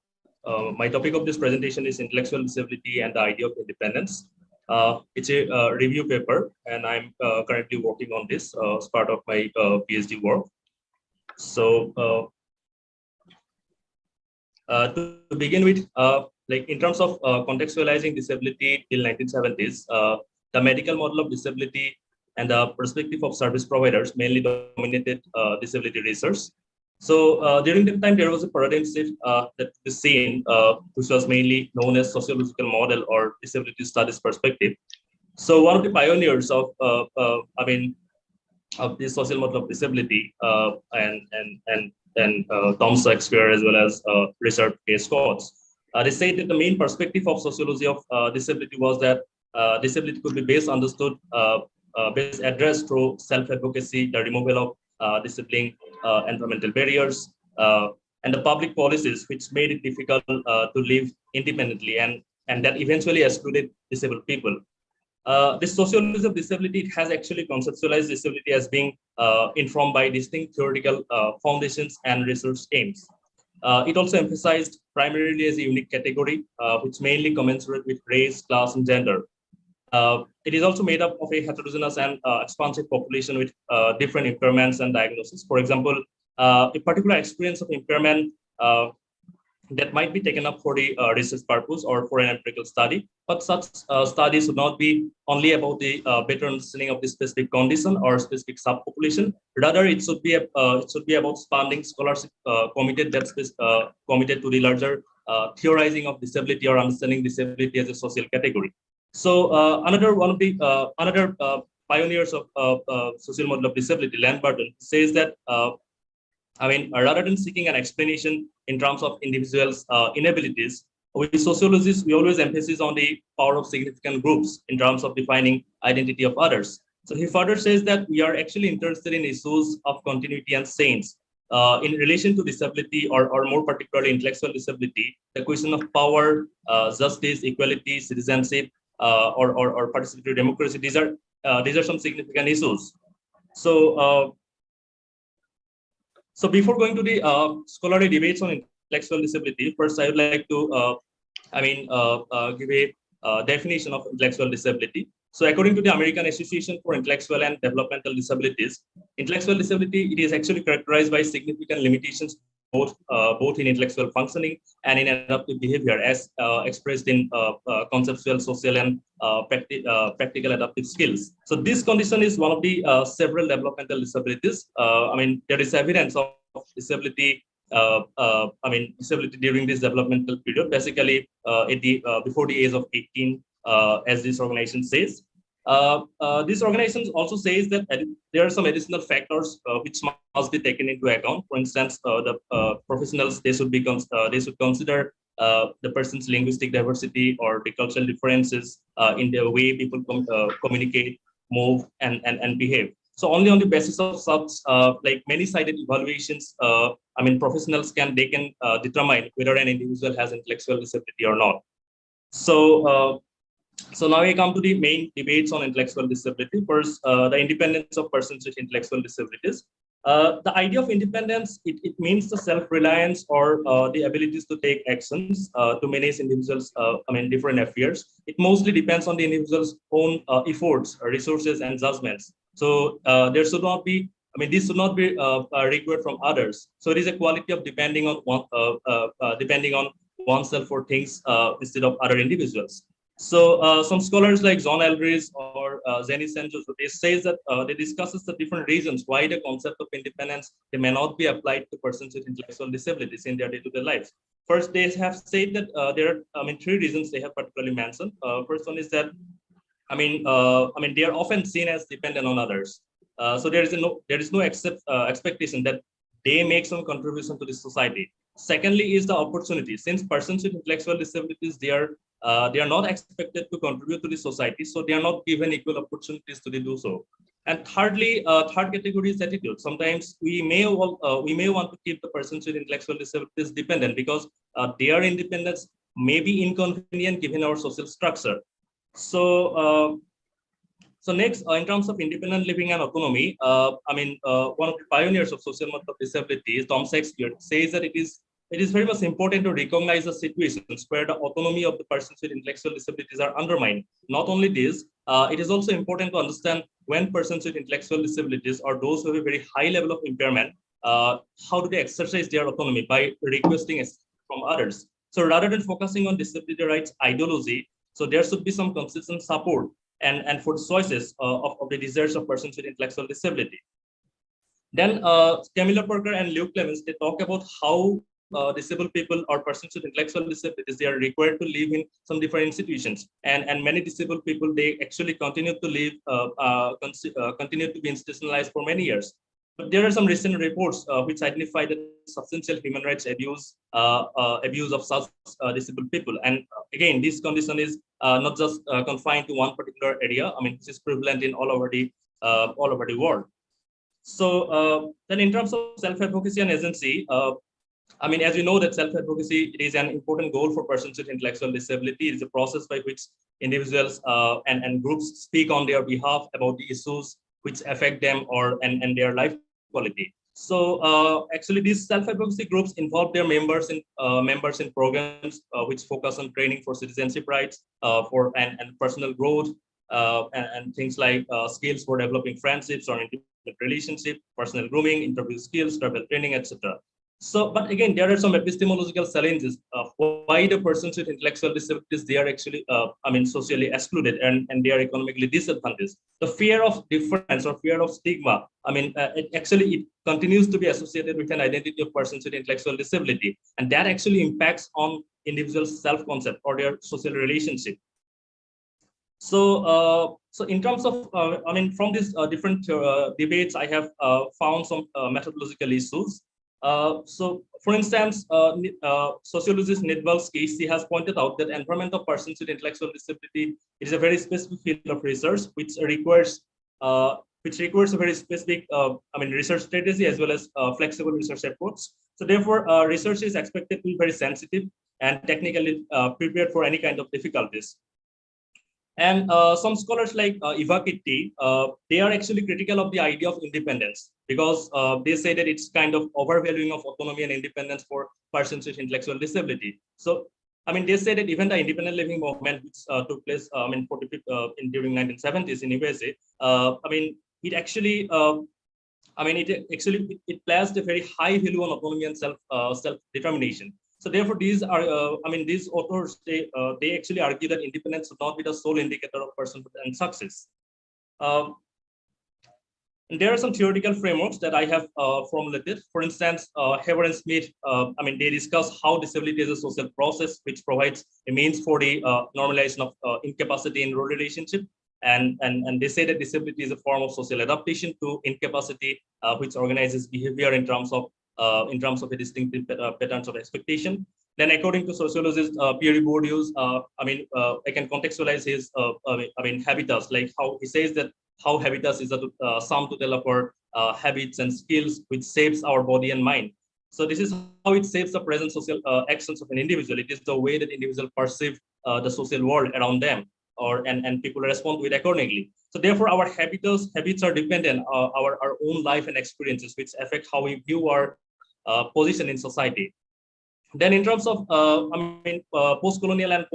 my topic of this presentation is intellectual disability and the idea of independence. It's a review paper, and I'm currently working on this as part of my PhD work. So to begin with, like in terms of contextualizing disability till 1970s, the medical model of disability and the perspective of service providers mainly dominated disability research. So during that time, there was a paradigm shift that was seen, which was mainly known as sociological model or disability studies perspective. So one of the pioneers of, of the social model of disability and Tom Shakespeare as well as Richard K. Scott. They say that the main perspective of sociology of disability was that disability could be best understood, best addressed through self-advocacy, the removal of disabling environmental barriers, and the public policies which made it difficult to live independently and that eventually excluded disabled people. This sociology of disability, it has actually conceptualized disability as being informed by distinct theoretical foundations and research aims. It also emphasized primarily as a unique category, which mainly commensurate with race, class, and gender. It is also made up of a heterogeneous and expansive population with different impairments and diagnoses. For example, a particular experience of impairment that might be taken up for the research purpose or for an empirical study, but such studies should not be only about the better understanding of the specific condition or specific subpopulation. Rather, it should be about expanding scholarship committed to the larger theorizing of disability or understanding disability as a social category. So another pioneers of social model of disability, Len Barton, says that rather than seeking an explanation in terms of individuals' inabilities, with sociologists, we always emphasize on the power of significant groups in terms of defining identity of others. So he further says that we are actually interested in issues of continuity and change. In relation to disability, or more particularly intellectual disability, the question of power, justice, equality, citizenship, or participatory democracy, these are some significant issues. So before going to the scholarly debates on intellectual disability, first I would like to give a definition of intellectual disability. So according to the American Association for Intellectual and Developmental Disabilities, intellectual disability, it is actually characterized by significant limitations both in intellectual functioning and in adaptive behavior, as expressed in conceptual, social, and practical adaptive skills. So this condition is one of the several developmental disabilities. There is evidence of disability disability during this developmental period, basically before the age of 18, as this organization says. This organization also says that there are some additional factors which must be taken into account. For instance, the professionals, they should consider the person's linguistic diversity or the cultural differences in the way people communicate, move, and behave. So only on the basis of such many-sided evaluations, professionals can determine whether an individual has intellectual disability or not. So now we come to the main debates on intellectual disability. First, the independence of persons with intellectual disabilities. The idea of independence, it means the self-reliance or the abilities to take actions to manage individuals, different affairs. It mostly depends on the individual's own efforts, resources, and judgments. So there should not be, this should not be required from others. So it is a quality of depending on oneself for things instead of other individuals. So some scholars like John Eldridge or Jenny Sanjos, they say that they discusses the different reasons why the concept of independence, they may not be applied to persons with intellectual disabilities in their day-to-day lives. First, they have said that there are 3 reasons they have particularly mentioned. First one is that they are often seen as dependent on others. So there is no expectation that they make some contribution to the society. Secondly is the opportunity. Since persons with intellectual disabilities, they are not expected to contribute to the society, so they are not given equal opportunities to do so. And thirdly, third category is attitude. Sometimes we may want to keep the persons with intellectual disabilities dependent because their independence may be inconvenient given our social structure. So next, in terms of independent living and autonomy, one of the pioneers of social model of disability, Tom Shakespeare, says that it is very much important to recognize the situations where the autonomy of the persons with intellectual disabilities are undermined. Not only this, it is also important to understand when persons with intellectual disabilities or those who have a very high level of impairment, how do they exercise their autonomy by requesting assistance from others. So rather than focusing on disability rights ideology, so there should be some consistent support and for the choices of the desires of persons with intellectual disability. Then Camilla Parker and Luke Clemens, they talk about how disabled people or persons with intellectual disabilities, they are required to live in some different institutions, and many disabled people, they actually continue to live, continue to be institutionalized for many years. But there are some recent reports which identify the substantial human rights abuse of such disabled people. And again, this condition is not just confined to one particular area. This is prevalent in all over the world. So then, in terms of self-advocacy and agency, as you know that self-advocacy, it is an important goal for persons with intellectual disability. It is a process by which individuals and groups speak on their behalf about the issues which affect them and their life quality. So actually, these self-advocacy groups involve their members in programs which focus on training for citizenship rights, and personal growth, and things like skills for developing friendships or intimate relationship, personal grooming, interview skills, travel training, etc. So, but again, there are some epistemological challenges of why the persons with intellectual disabilities, they are actually, socially excluded and they are economically disadvantaged. The fear of difference or fear of stigma, it continues to be associated with an identity of persons with intellectual disability. And that actually impacts on individual's self-concept or their social relationship. So, so in terms of, I mean, from these different debates, I have found some methodological issues. So, for instance, sociologist Nedvalsky, she has pointed out that environment of persons with intellectual disability is a very specific field of research, which requires a very specific, I mean, research strategy as well as flexible research approach. So, therefore, research is expected to be very sensitive and technically prepared for any kind of difficulties. And some scholars like Eva Kitty, they are actually critical of the idea of independence because they say that it's kind of overvaluing of autonomy and independence for persons with intellectual disability. So, I mean, they say that even the independent living movement, which took place, I mean, during 1970s in USA, I mean, it actually, I mean, it placed a very high value on autonomy and self-determination. So therefore, these are, I mean, these authors, they actually argue that independence should not be the sole indicator of personhood and success. And there are some theoretical frameworks that I have formulated. For instance, Haber and Smith, I mean, they discuss how disability is a social process which provides a means for the normalization of incapacity in role relationship. And they say that disability is a form of social adaptation to incapacity, which organizes behavior in terms of a distinctive patterns of expectation. Then, according to sociologist Pierre Bourdieu's, I mean, I can contextualize his, I mean, habitus, like how he says that how habitus is a sum total of our habits and skills, which shapes our body and mind. So this is how it shapes the present social actions of an individual. It is the way that individuals perceive the social world around them, and people respond to it accordingly. So therefore, our habits are dependent on our own life and experiences, which affect how we view our position in society. Then, in terms of, I mean, post-colonial and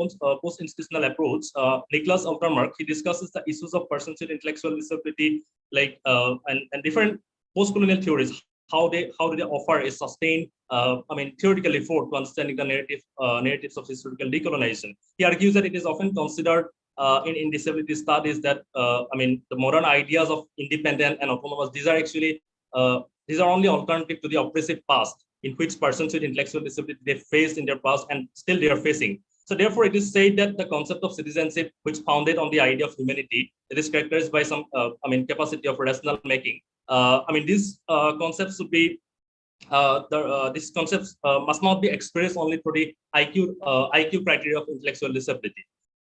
post-institutional approach, Nicholas Altermark, he discusses the issues of persons with intellectual disability, like and different post-colonial theories, how do they offer a sustained, I mean, theoretical effort to understanding the narratives of historical decolonization. He argues that it is often considered in disability studies that, I mean, the modern ideas of independent and autonomous, these are actually, these are only alternative to the oppressive past in which persons with intellectual disability they faced in their past and still they are facing. So therefore, it is said that the concept of citizenship, which founded on the idea of humanity, it is characterized by some, I mean, capacity of rational making. I mean, these concepts should be, these concepts must not be expressed only through the IQ criteria of intellectual disability.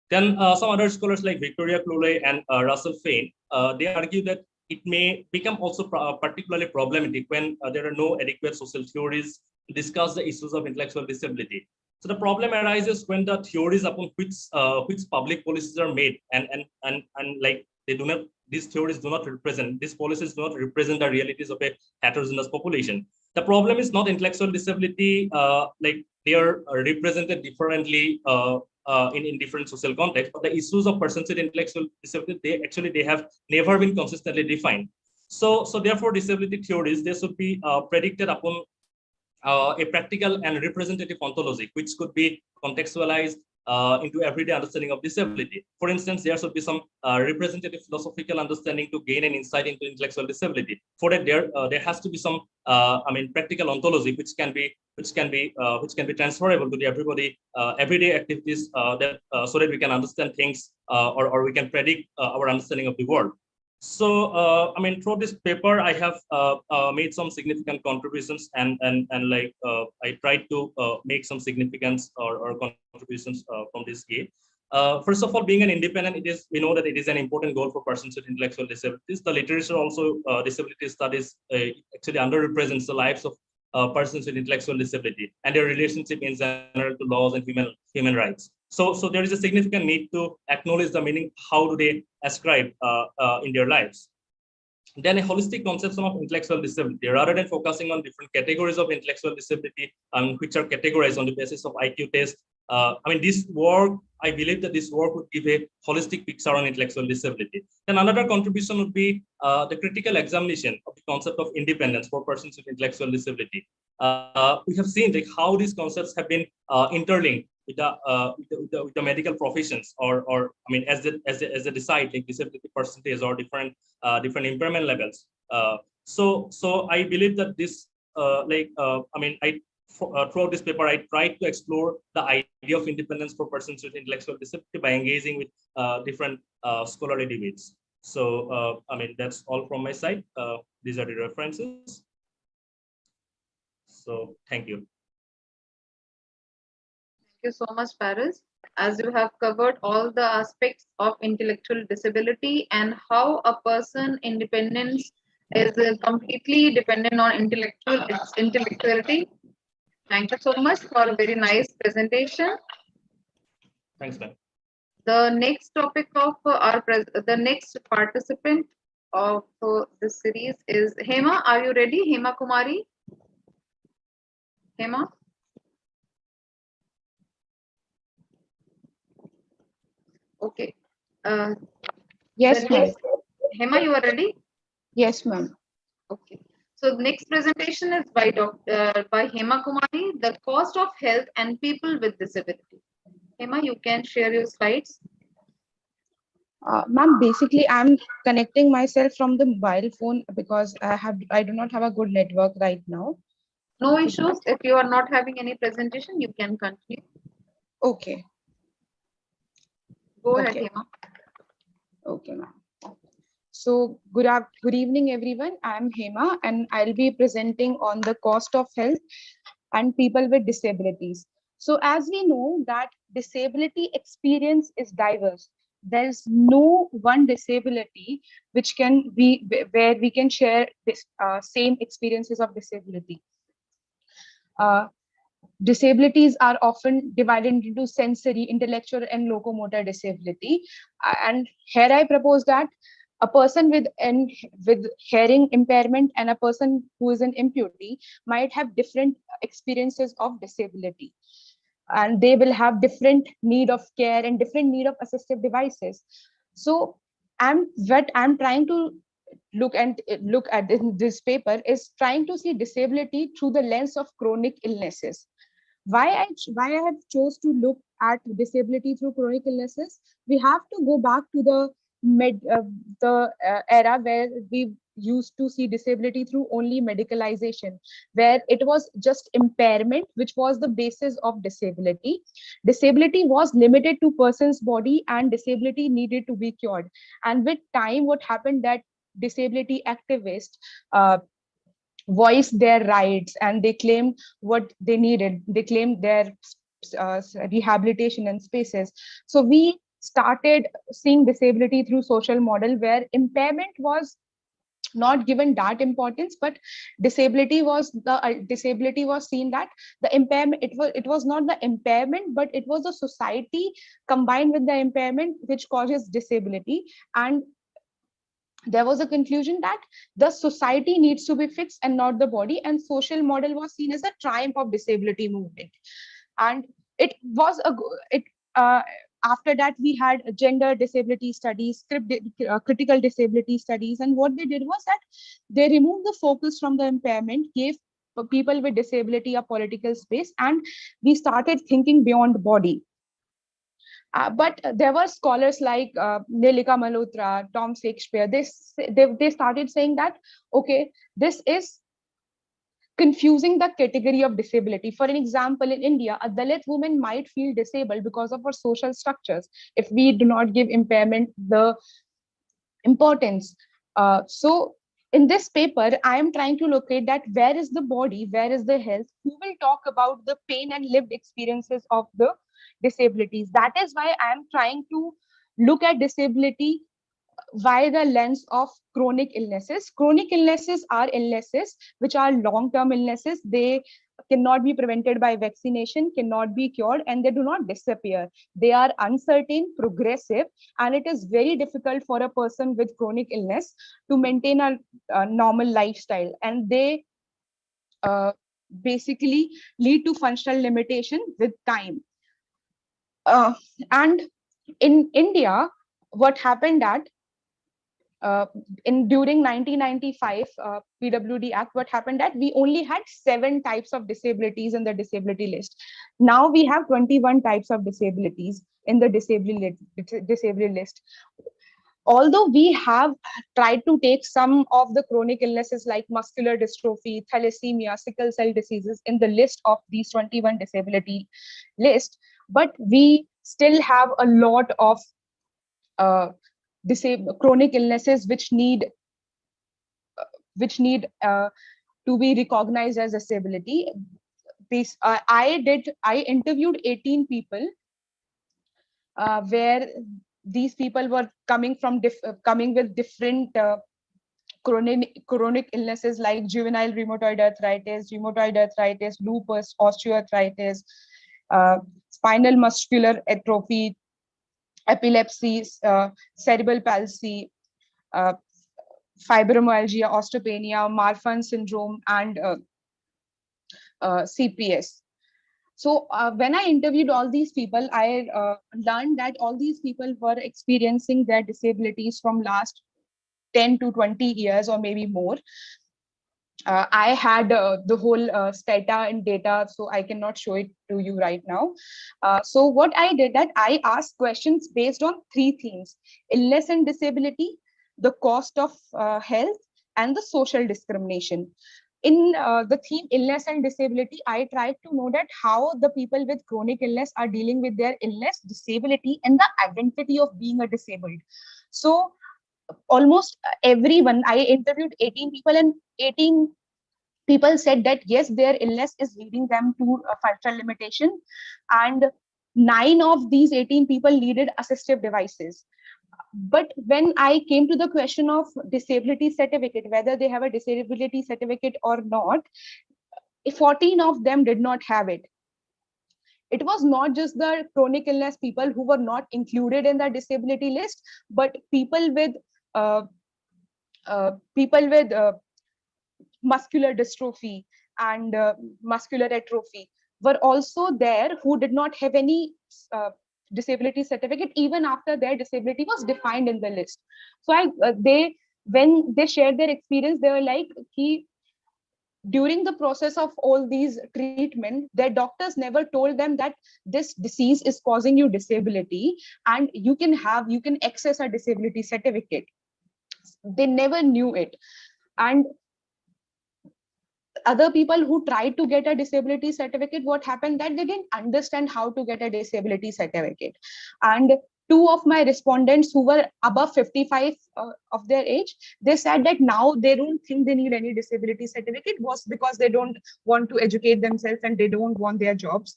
Then some other scholars like Victoria Cluley and Russell Fain, they argue that it may become also particularly problematic when there are no adequate social theories to discuss the issues of intellectual disability. So the problem arises when the theories upon which public policies are made and like they do not, these theories do not represent, these policies do not represent the realities of a heterogeneous population. The problem is not intellectual disability, like they are represented differently in different social contexts, but the issues of persons with intellectual disability, they have never been consistently defined. So therefore, disability theories, they should be predicted upon a practical and representative ontology, which could be contextualized into everyday understanding of disability. For instance, there should be some representative philosophical understanding to gain an insight into intellectual disability. For that, there has to be some, I mean, practical ontology which can be transferable to the everyday activities that so that we can understand things or we can predict our understanding of the world. So, I mean, through this paper, I have made some significant contributions, and like I tried to make some significance or contributions from this game. First of all, being an independent, we know that it is an important goal for persons with intellectual disabilities. The literature also, disability studies actually underrepresents the lives of persons with intellectual disability and their relationship in general to laws and human rights. So there is a significant need to acknowledge the meaning. How do they ascribe in their lives? Then a holistic conception of intellectual disability, rather than focusing on different categories of intellectual disability, which are categorized on the basis of IQ test. I mean, this work, I believe that this work would give a holistic picture on intellectual disability. Then another contribution would be the critical examination of the concept of independence for persons with intellectual disability. We have seen like how these concepts have been interlinked with the medical professions, or I mean, as they decide like disability percentage or different impairment levels. So I believe that this I mean, throughout this paper, I tried to explore the idea of independence for persons with intellectual disability by engaging with different scholarly debates. So, I mean, that's all from my side. These are the references. So, thank you. Thank you so much, Paris. As you have covered all the aspects of intellectual disability and how a person independence is completely dependent on intellectuality. Thank you so much for a very nice presentation. Thanks, ma'am. The next topic of the next participant of this series is Hema. Are you ready, Hema Kumari? Hema? Okay. Yes, ma'am. Hema, you are ready? Yes, ma'am. Okay. So the next presentation is by Hema Kumari, the cost of health and people with disability. Hema, you can share your slides. Ma'am, basically, I'm connecting myself from the mobile phone because I do not have a good network right now. No issues. If you are not having any presentation, you can continue. Okay. Go ahead, Okay. Hema. Okay, ma'am. So good evening, everyone. I'm Hema, and I'll be presenting on the cost of health and people with disabilities. So as we know that disability experience is diverse. There's no one disability which can be where we can share this same experiences of disability. Disabilities are often divided into sensory, intellectual, and locomotor disability. And here I propose that a person with hearing impairment and a person who is an amputee might have different experiences of disability, and they will have different need of care and different need of assistive devices. So what I'm trying to look at this paper is trying to see disability through the lens of chronic illnesses. Why I have chose to look at disability through chronic illnesses? We have to go back to the era where we used to see disability through only medicalization, where it was just impairment which was the basis of disability. Disability was limited to person's body and disability needed to be cured. And with time, what happened that disability activists voiced their rights and they claimed what they needed. They claimed their rehabilitation and spaces. So we started seeing disability through social model where impairment was not given that importance, but disability was seen that the impairment, it was not the impairment, but it was the society combined with the impairment which causes disability. And there was a conclusion that the society needs to be fixed and not the body, and social model was seen as a triumph of disability movement. And it was after that we had gender disability studies, critical disability studies, and what they did was that they removed the focus from the impairment, gave people with disability a political space, and we started thinking beyond body. But there were scholars like Nilika Malhotra, Tom Shakespeare. They started saying that, okay, this is confusing the category of disability. For an example, in India, a Dalit woman might feel disabled because of her social structures if we do not give impairment the importance. So in this paper, I am trying to locate that where is the body, where is the health, who will talk about the pain and lived experiences of the disabilities. That is why I am trying to look at disability via the lens of chronic illnesses. Chronic illnesses are illnesses which are long-term illnesses. They cannot be prevented by vaccination, cannot be cured, and they do not disappear. They are uncertain, progressive, and it is very difficult for a person with chronic illness to maintain a normal lifestyle. And they basically lead to functional limitation with time. And in India, what happened that during 1995 PWD Act, what happened that we only had 7 types of disabilities in the disability list. Now we have 21 types of disabilities in the disability list. although we have tried to take some of the chronic illnesses like muscular dystrophy, thalassemia, sickle cell diseases in the list of these 21 disability list, but we still have a lot of chronic illnesses which need to be recognized as disability. I interviewed 18 people where these people were coming with different chronic illnesses like juvenile rheumatoid arthritis, lupus, osteoarthritis, spinal muscular atrophy, epilepsy, cerebral palsy, fibromyalgia, osteopenia, Marfan syndrome, and CPS. So when I interviewed all these people, I learned that all these people were experiencing their disabilities from last 10 to 20 years or maybe more. I had the whole stata and data, so I cannot show it to you right now. So what I did, that I asked questions based on three themes: illness and disability, the cost of health, and the social discrimination. In the theme illness and disability, I tried to know that how the people with chronic illness are dealing with their illness, disability, and the identity of being a disabled. So almost everyone, I interviewed 18 people, and 18 people said that yes, their illness is leading them to a functional limitation, and 9 of these 18 people needed assistive devices. But when I came to the question of disability certificate, whether they have a disability certificate or not, 14 of them did not have it. It was not just the chronic illness people who were not included in the disability list, but people with muscular dystrophy and muscular atrophy were also there, who did not have any disability certificate even after their disability was defined in the list. So when they shared their experience, they were like, during the process of all these treatment, their doctors never told them that this disease is causing you disability and you can access a disability certificate. They never knew it. And other people who tried to get a disability certificate, what happened, that they didn't understand how to get a disability certificate. And 2 of my respondents who were above 55 of their age, they said that now they don't think they need any disability certificate, was because they don't want to educate themselves and they don't want their jobs.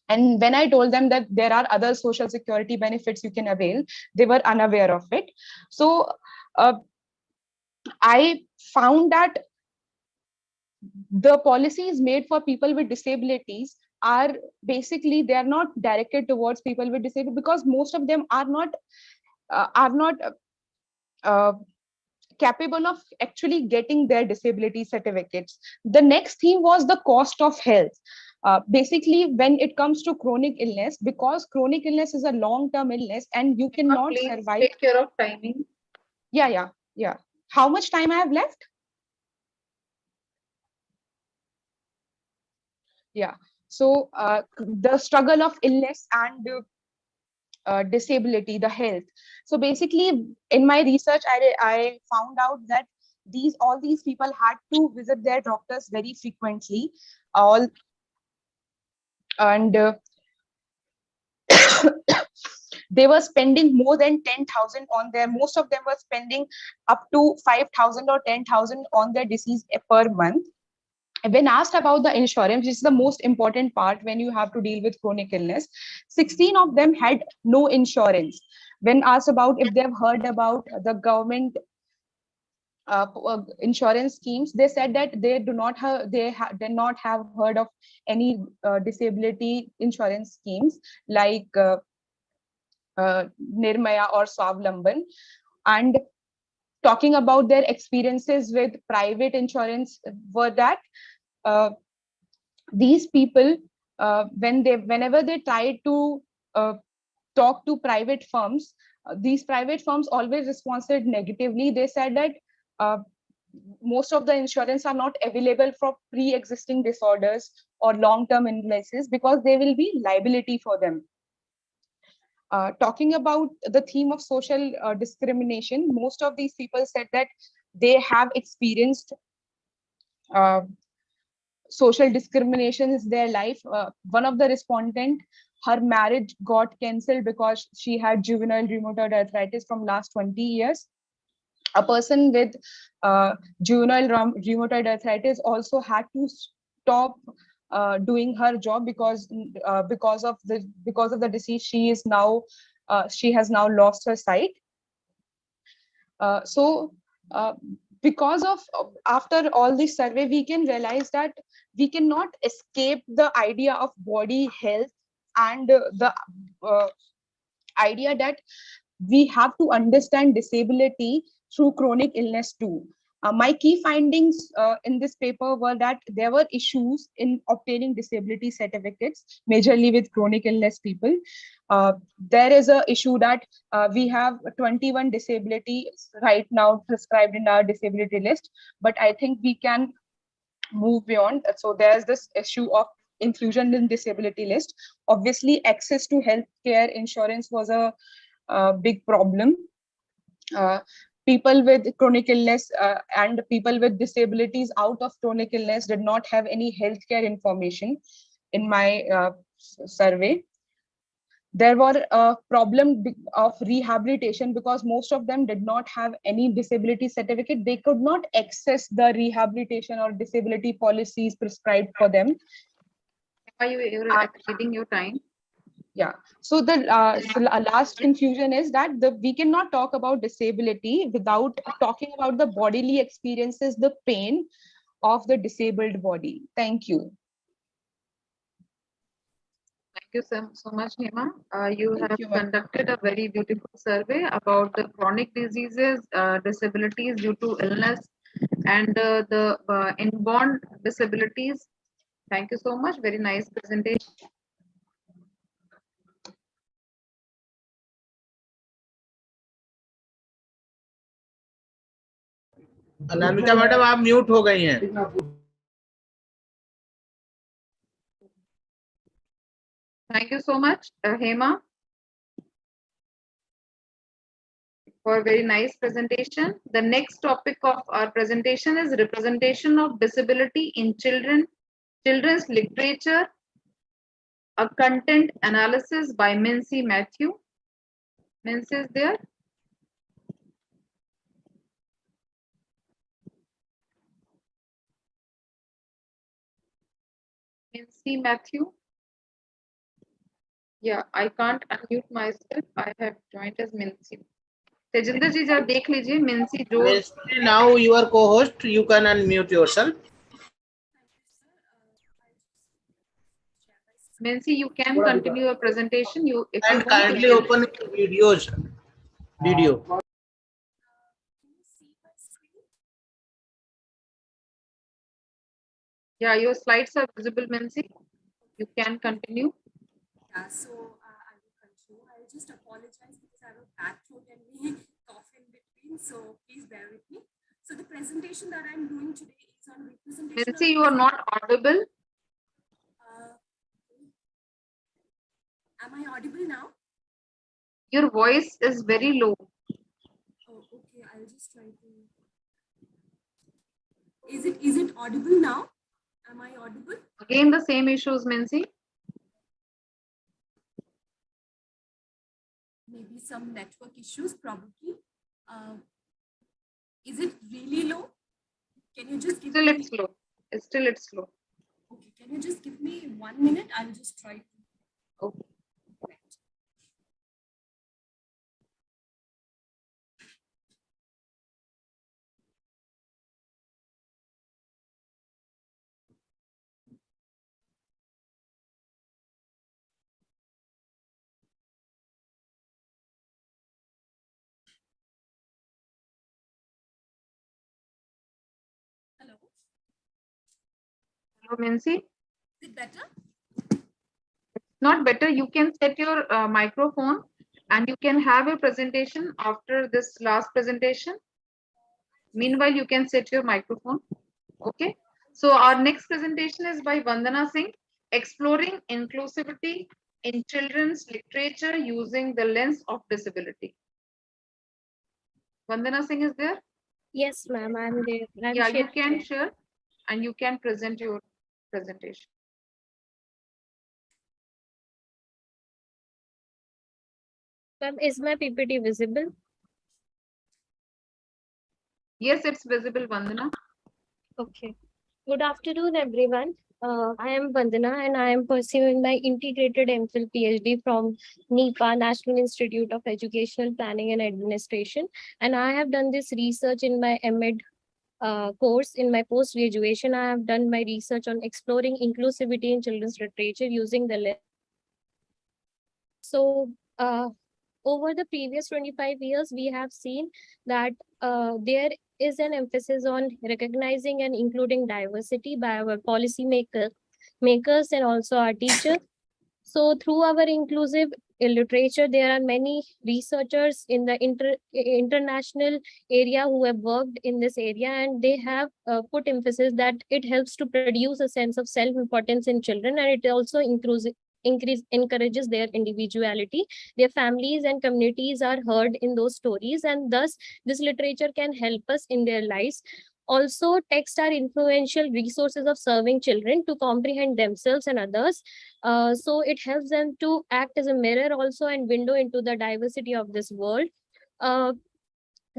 And when I told them that there are other social security benefits you can avail, they were unaware of it. So I found that the policies made for people with disabilities are basically, they are not directed towards people with disability, because most of them are not capable of actually getting their disability certificates. The next theme was the cost of health. Basically, when it comes to chronic illness, because chronic illness is a long-term illness and you cannot survive. Take care of timing. Yeah. How much time I have left? Yeah. So the struggle of illness and disability, the health. So basically, in my research, I found out that all these people had to visit their doctors very frequently, and they were spending more than 10,000 on their. Most of them were spending up to 5,000 or 10,000 on their disease per month. When asked about the insurance, which is the most important part when you have to deal with chronic illness, 16 of them had no insurance. When asked about if they've heard about the government insurance schemes, they said that they did not have heard of any disability insurance schemes like Nirmaya or Swavlamban. And talking about their experiences with private insurance were that these people, whenever they try to talk to private firms, these private firms always responded negatively. They said that most of the insurance are not available for pre-existing disorders or long-term illnesses because there will be liability for them. Talking about the theme of social discrimination, most of these people said that they have experienced uh, social discrimination in their life. One of the respondent, her marriage got cancelled because she had juvenile rheumatoid arthritis from last 20 years. A person with juvenile rheumatoid arthritis also had to stop doing her job because of the disease. She has now lost her sight. So because of after all this survey, we can realize that we cannot escape the idea of body health and the idea that we have to understand disability through chronic illness too. My key findings in this paper were that there were issues in obtaining disability certificates, majorly with chronic illness people. There is an issue that we have 21 disabilities right now prescribed in our disability list, but I think we can move beyond. So there's this issue of inclusion in disability list. Obviously, access to healthcare insurance was a big problem. People with chronic illness and people with disabilities out of chronic illness did not have any healthcare information in my survey. There were a problem of rehabilitation because most of them did not have any disability certificate. They could not access the rehabilitation or disability policies prescribed for them. Are you exceeding your time? Yeah. So the last confusion is that we cannot talk about disability without talking about the bodily experiences, the pain of the disabled body. Thank you. Thank you so much, Hema. You have conducted a very beautiful survey about the chronic diseases, disabilities due to illness, and the inborn disabilities. Thank you so much. Very nice presentation. Anamika madam आप mute हो गई हैं. Thank you so much, Hema, for a very nice presentation. The next topic of our presentation is representation of disability in children's literature, a content analysis by Mincy Matthew. Mincy is there? Mincy Matthew? Yeah, I can't unmute myself. I have joined as Mincy. Tejinder ji, जरा देख लीजिए Mincy जो. Now you are co-host. You can unmute yourself. Mincy, you can continue your presentation. If and you kindly open your video. Yeah, your slides are visible, Mincy. You can continue. Yeah, so I will continue. I will just apologize because I have a bad throat and we cough in between. So please bear with me. So the presentation that I'm doing today is on representation. Mincy, you are not audible. Am I audible now? Your voice is very low. Oh, okay. I'll just try to. Is it audible now? Am I audible? Again, the same issues, Mincy. Maybe some network issues, probably. Is it really low? Can you just give Still me... it's slow. Still it's slow. Okay, can you just give me 1 minute? I'll just try to. Okay. Hello. Hello, Mincy. Is it better? Not better. You can set your microphone and you can have a presentation after this last presentation. Meanwhile, you can set your microphone. Okay. So our next presentation is by Vandana Singh, Exploring Inclusivity in children's literature using the lens of disability. Vandana Singh is there? Yes, ma'am, I'm there. Yeah, you can share and you can present your presentation. Ma'am, is my PPT visible? Yes, it's visible, Vandana. Okay. Good afternoon, everyone. I am Vandana and I am pursuing my integrated MPhil PhD from NIPA, National Institute of Educational Planning and Administration. And I have done this research in my MEd course. In my post-graduation, I have done my research on exploring inclusivity in children's literature using the lens. So, over the previous 25 years, we have seen that there is an emphasis on recognizing and including diversity by our makers and also our teachers. So through our inclusive literature, there are many researchers in the international area who have worked in this area, and they have put emphasis that it helps to produce a sense of self-importance in children, and it also encourages their individuality. Their families and communities are heard in those stories, and thus this literature can help us in their lives. Also, texts are influential resources of serving children to comprehend themselves and others. So it helps them to act as a mirror also and window into the diversity of this world. Uh,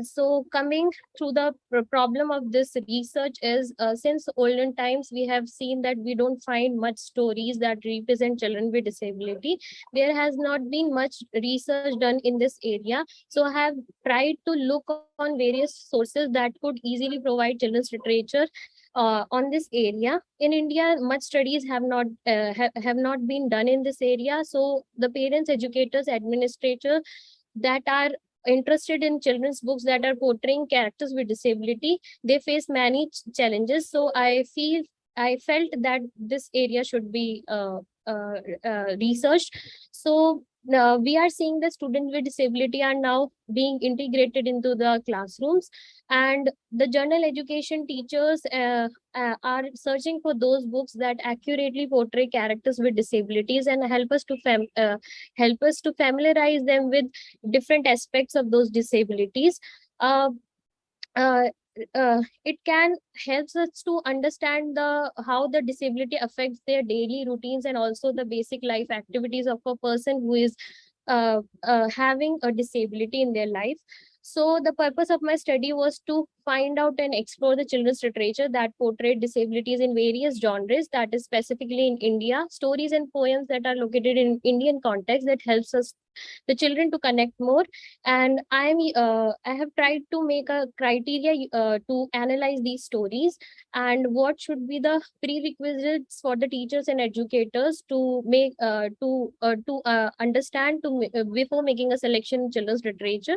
so coming to the problem of this research is, since olden times we have seen that we don't find much stories that represent children with disability. There has not been much research done in this area, so I have tried to look on various sources that could easily provide children's literature on this area. In India, much studies have not been done in this area, so the parents, educators, administrators that are interested in children's books that are portraying characters with disability, they face many challenges. So I felt that this area should be researched. So we are seeing that students with disability are now being integrated into the classrooms, and the general education teachers are searching for those books that accurately portray characters with disabilities and help us to familiarize them with different aspects of those disabilities. Uh, uh, it can helps us to understand the how the disability affects their daily routines and also the basic life activities of a person who is having a disability in their life. So the purpose of my study was to find out and explore the children's literature that portrayed disabilities in various genres, that is specifically in India, stories and poems that are located in Indian context that helps us the children to connect more. And I have tried to make a criteria to analyze these stories and what should be the prerequisites for the teachers and educators to make understand before making a selection in children's literature.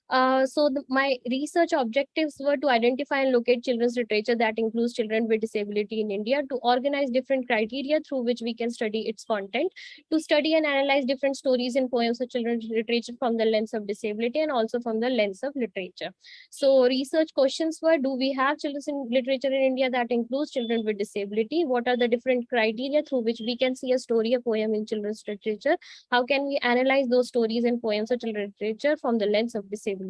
My research objectives were to identify and locate children's literature that includes children with disability in India, to organize different criteria through which we can study its content, to study and analyze different stories and poems of children's literature from the lens of disability and also from the lens of literature. So research questions were, do we have children's literature in India that includes children with disability? What are the different criteria through which we can see a story, a poem in children's literature? How can we analyze those stories and poems of children's literature from the lens of disability?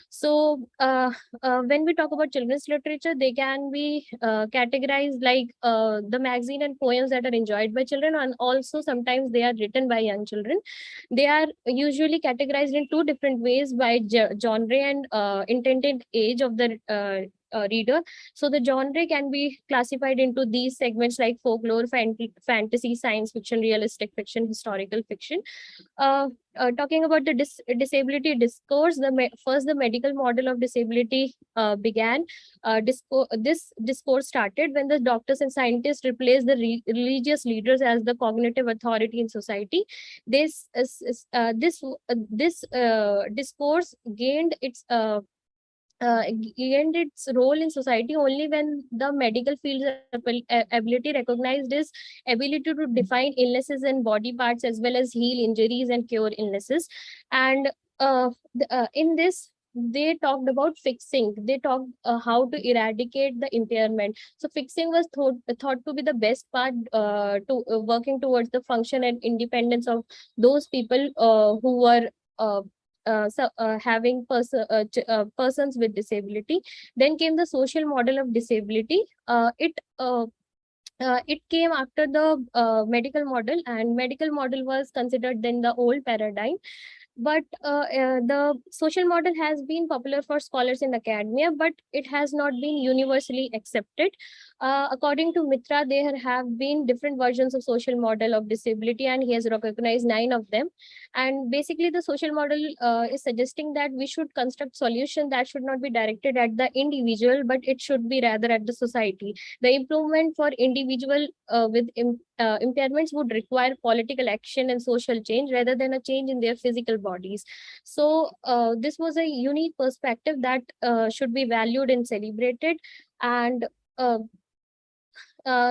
So when we talk about children's literature, they can be categorized like the magazine and poems that are enjoyed by children, and also sometimes they are written by young children. They are usually categorized in two different ways, by genre and intended age of the reader. So the genre can be classified into these segments like folklore, fantasy, science fiction, realistic fiction, historical fiction. Talking about the disability discourse, first the medical model of disability began. This discourse started when the doctors and scientists replaced the religious leaders as the cognitive authority in society. This discourse gained its role in society only when the medical field's ability recognized its ability to define illnesses and body parts as well as heal injuries and cure illnesses. And in this they talked about fixing. They talked how to eradicate the impairment. So fixing was thought to be the best part to working towards the function and independence of those people who were having persons with disability. Then came the social model of disability. It came after the medical model, and medical model was considered then the old paradigm. But the social model has been popular for scholars in academia, but it has not been universally accepted. According to Mitra, there have been different versions of social model of disability, and he has recognized 9 of them. And basically, the social model is suggesting that we should construct solution that should not be directed at the individual, but it should be rather at the society. The improvement for individual with impairments would require political action and social change rather than a change in their physical bodies. So this was a unique perspective that should be valued and celebrated. And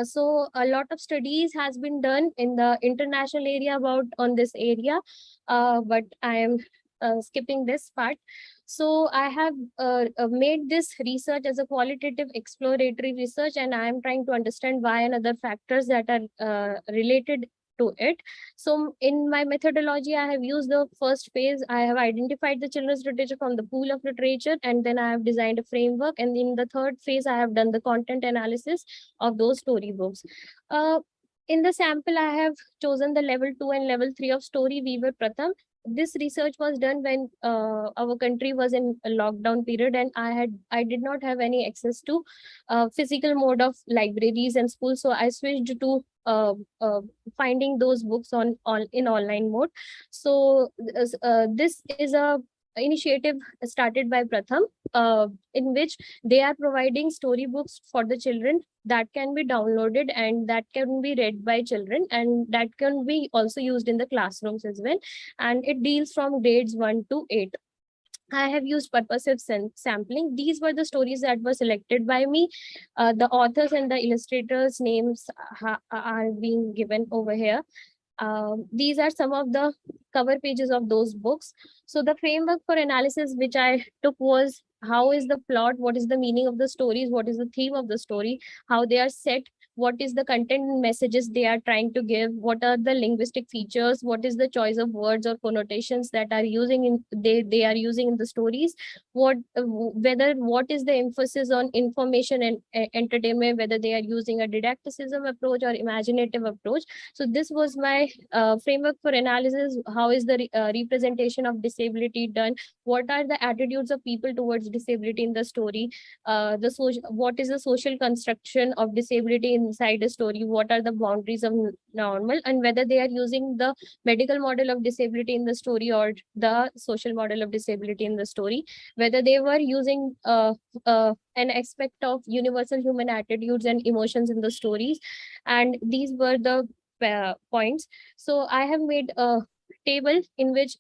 so a lot of studies has been done in the international area about on this area, but I am skipping this part. So I have made this research as a qualitative exploratory research, and I am trying to understand why and other factors that are related to it. So in my methodology, I have used the first phase. I have identified the children's literature from the pool of literature, and then I have designed a framework. And in the third phase, I have done the content analysis of those storybooks. In the sample, I have chosen the level 2 and level 3 of Story Weaver Pratham. This research was done when our country was in a lockdown period, and I did not have any access to physical mode of libraries and schools, so I switched to finding those books in online mode. So this is a initiative started by Pratham, in which they are providing storybooks for the children that can be downloaded and that can be read by children, and that can be also used in the classrooms as well. And it deals from grades 1 to 8. I have used purposive sampling. These were the stories that were selected by me. The authors and the illustrators' names are being given over here. These are some of the cover pages of those books. So the framework for analysis which I took was, how is the plot, what is the meaning of the stories, what is the theme of the story, how they are set, what is the content and messages they are trying to give, what are the linguistic features, what is the choice of words or connotations that are using in they are using in the stories, what is the emphasis on information and entertainment, whether they are using a didacticism approach or imaginative approach. So this was my framework for analysis. How is the representation of disability done, what are the attitudes of people towards disability in the story, what is the social construction of disability inside a story, what are the boundaries of normal, and whether they are using the medical model of disability in the story or the social model of disability in the story, whether they were using an aspect of universal human attitudes and emotions in the stories. And these were the points. So I have made a table in which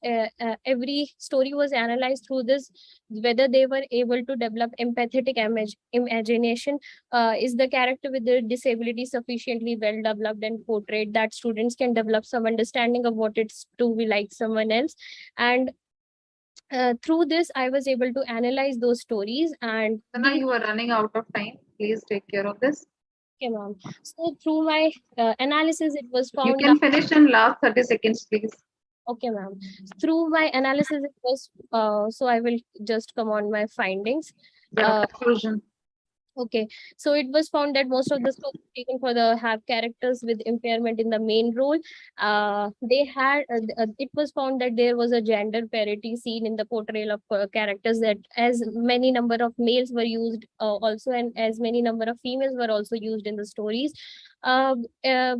every story was analyzed through this, whether they were able to develop empathetic imagination, is the character with the disability sufficiently well developed and portrayed that students can develop some understanding of what it's to be like someone else. And through this, I was able to analyze those stories. And Sana, you are running out of time. Please take care of this. okay, ma'am. So through my analysis, it was You found can that, finish in last 30 seconds, please. okay, ma'am. Through my analysis, it was so I will just come on my findings. Conclusion. Okay, so it was found that most of the stories taken for the have characters with impairment in the main role. It was found that there was a gender parity seen in the portrayal of characters, that as many number of males were used also, and as many number of females were also used in the stories. Uh, uh,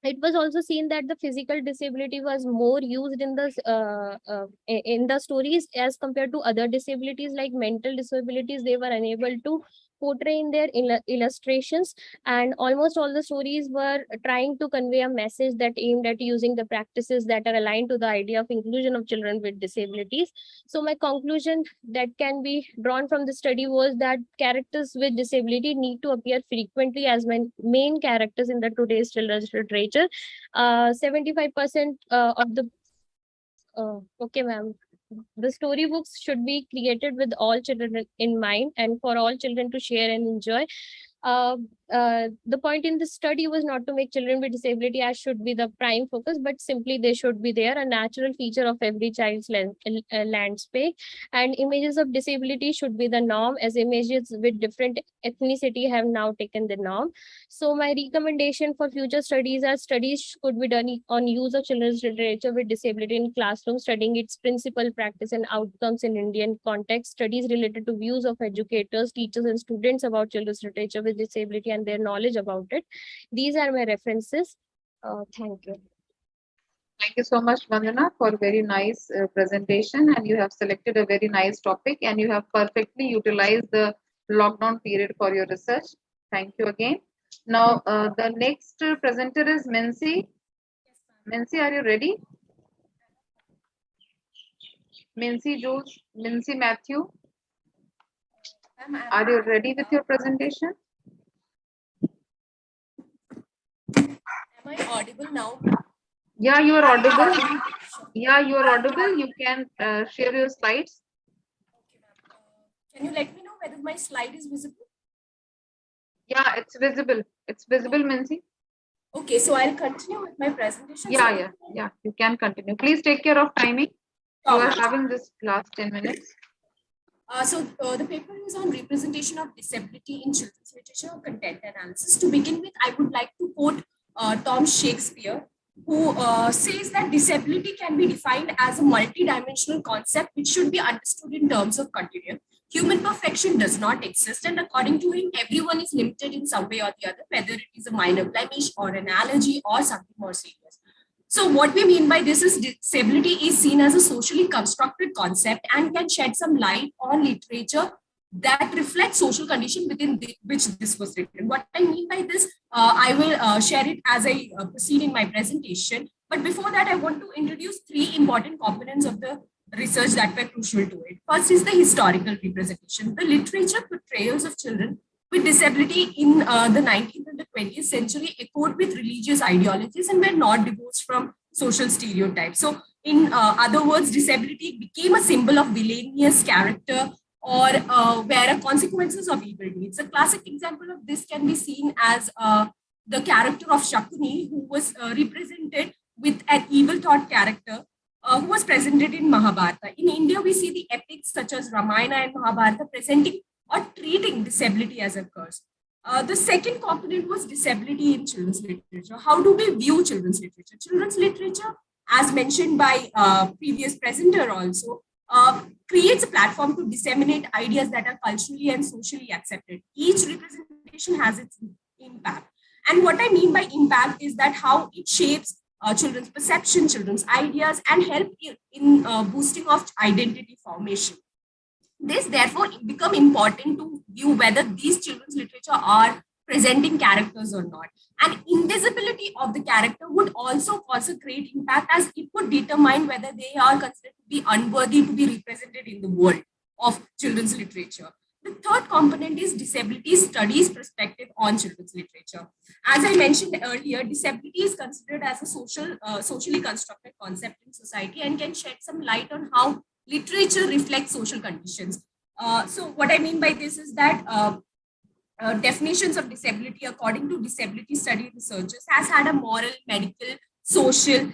it was also seen that the physical disability was more used in the stories as compared to other disabilities like mental disabilities. They were unable to portray in their illustrations, and almost all the stories were trying to convey a message that aimed at using the practices that are aligned to the idea of inclusion of children with disabilities. So my conclusion that can be drawn from the study was that characters with disability need to appear frequently as main characters in the today's children's literature. 75% of the okay, ma'am. the storybooks should be created with all children in mind and for all children to share and enjoy. The point in the study was not to make children with disability as should be the prime focus, but simply they should be there, a natural feature of every child's landscape. And images of disability should be the norm, as images with different ethnicity have now taken the norm. So my recommendation for future studies are studies could be done on use of children's literature with disability in classroom, studying its principle, practice, and outcomes in Indian context. Studies related to views of educators, teachers, and students about children's literature with disability and their knowledge about it. These are my references. Thank you. Thank you so much, Vandana, for a very nice presentation, and you have selected a very nice topic and you have perfectly utilized the lockdown period for your research. Thank you again. Now, the next presenter is Mincy. Mincy, are you ready? Mincy Jules, Mincy Matthew, are you ready with your presentation? Am I audible now? Yeah, you are audible. Yeah, you are audible. You can share your slides. Okay, ma'am. Can you let me know whether my slide is visible? Yeah, it's visible. It's visible, Mincy. Okay, so I'll continue with my presentation. Yeah. You can continue. Please take care of timing. You are having this last 10 minutes. The paper is on representation of disability in children's literature, content analysis. To begin with, I would like to quote Tom Shakespeare, who says that disability can be defined as a multidimensional concept which should be understood in terms of continuum. Human perfection does not exist, and according to him, everyone is limited in some way or the other, whether it is a minor blemish or an allergy or something more serious. So what we mean by this is disability is seen as a socially constructed concept and can shed some light on literature that reflects social condition within which this was written. What I mean by this, I will share it as I proceed in my presentation. But before that, I want to introduce three important components of the research that were crucial to it. First is the historical representation. The literature portrayals of children with disability in the 19th and the 20th century echoed with religious ideologies and were not divorced from social stereotypes. So in other words, disability became a symbol of villainous character or where consequences of evil deeds. A classic example of this can be seen as the character of Shakuni, who was represented with an evil thought character who was presented in Mahabharata. In India, we see the epics such as Ramayana and Mahabharata presenting or treating disability as a curse. The second component was disability in children's literature. How do we view children's literature? Children's literature, as mentioned by previous presenter also, creates a platform to disseminate ideas that are culturally and socially accepted. Each representation has its impact. And what I mean by impact is that how it shapes children's perception, children's ideas, and help in boosting of identity formation. This therefore become important to view whether these children's literature are presenting characters or not. And invisibility of the character would also cause a great impact, as it would determine whether they are considered to be unworthy to be represented in the world of children's literature. The third component is disability studies perspective on children's literature. As I mentioned earlier, disability is considered as a socially constructed concept in society and can shed some light on how literature reflects social conditions. So what I mean by this is that definitions of disability according to disability study researchers has had a moral, medical, social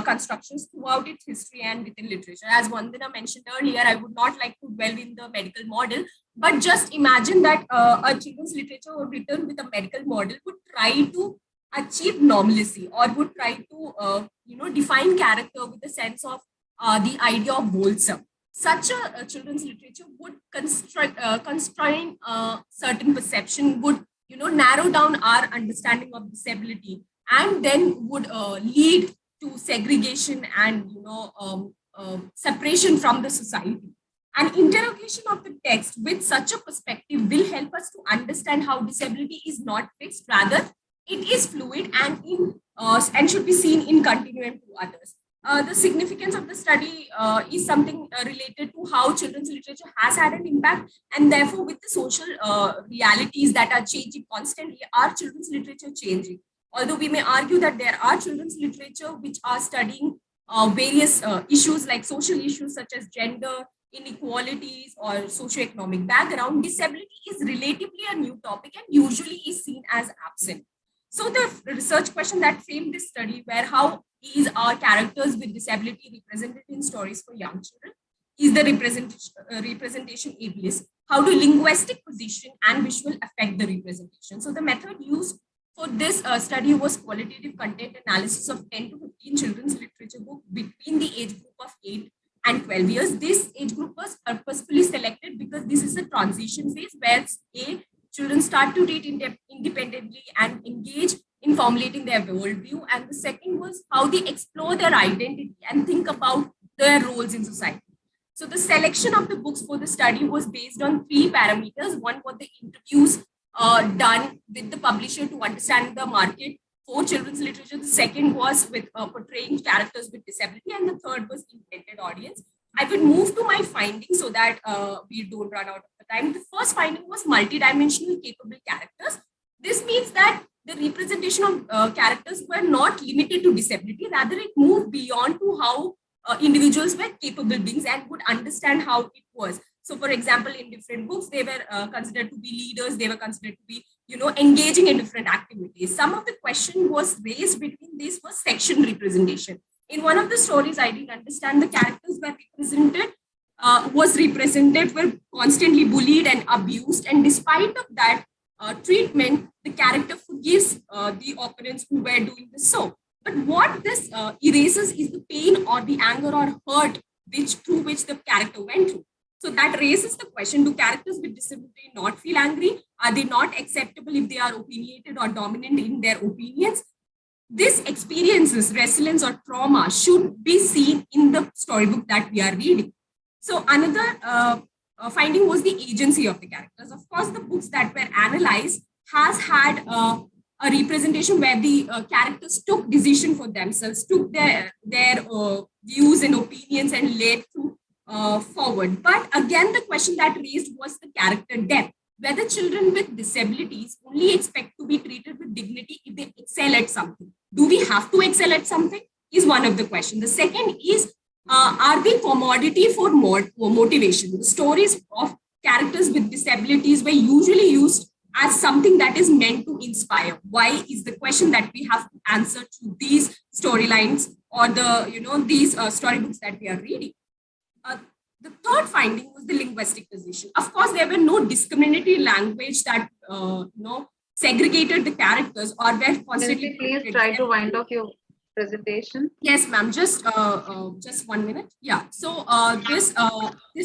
constructions throughout its history and within literature. As Vandana mentioned earlier, I would not like to dwell in the medical model, but just imagine that a children's literature written with a medical model would try to achieve normalcy or would try to define character with a sense of the idea of wholesome. Such a children's literature would constrain certain perception, would narrow down our understanding of disability, and then would lead to segregation and separation from the society. An interrogation of the text with such a perspective will help us to understand how disability is not fixed, rather it is fluid and should be seen in continuum to others. The significance of the study is something related to how children's literature has had an impact, and therefore with the social realities that are changing constantly, are children's literature changing? Although we may argue that there are children's literature which are studying various issues like social issues such as gender, inequalities, or socioeconomic background, disability is relatively a new topic and usually is seen as absent. So the research question that framed this study were how is our characters with disability represented in stories for young children? Is the representation ableist? How do linguistic position and visual affect the representation? So the method used for this study was qualitative content analysis of 10 to 15 children's literature book between the age group of 8 and 12 years. This age group was purposefully selected because this is a transition phase where children start to read independently and engage in formulating their worldview. And the second was how they explore their identity and think about their roles in society. So the selection of the books for the study was based on 3 parameters. One was the interviews done with the publisher to understand the market for children's literature. The second was with portraying characters with disability. And the third was intended audience. I will move to my findings so that we don't run out of the time. The first finding was multidimensional capable characters. This means that the representation of characters were not limited to disability. Rather, it moved beyond to how individuals were capable beings and would understand how it was. So, for example, in different books, they were considered to be leaders. They were considered to be, engaging in different activities. Some of the question was raised between this was section representation. In one of the stories, I didn't understand the characters were represented were constantly bullied and abused. And despite of that treatment, the character forgives the opponents who were doing this so. But what this erases is the pain or the anger or hurt through which the character went through. So that raises the question, do characters with disability not feel angry? Are they not acceptable if they are opinionated or dominant in their opinions? These experiences, resilience or trauma should be seen in the storybook that we are reading. So another finding was the agency of the characters. Of course, the books that were analyzed has had a representation where the characters took decision for themselves, took their views and opinions and led to forward. But again, the question that raised was the character depth, whether children with disabilities only expect to be treated with dignity if they excel at something. Do we have to excel at something is one of the questions. The second is, are they commodity for motivation? The stories of characters with disabilities were usually used as something that is meant to inspire. Why is the question that we have to answer to these storylines or these storybooks that we are reading. The third finding was the linguistic position. Of course, there were no discriminatory language that segregated the characters or were constantly. Please try to wind up your presentation. Yes, ma'am. Just 1 minute. Yeah. So this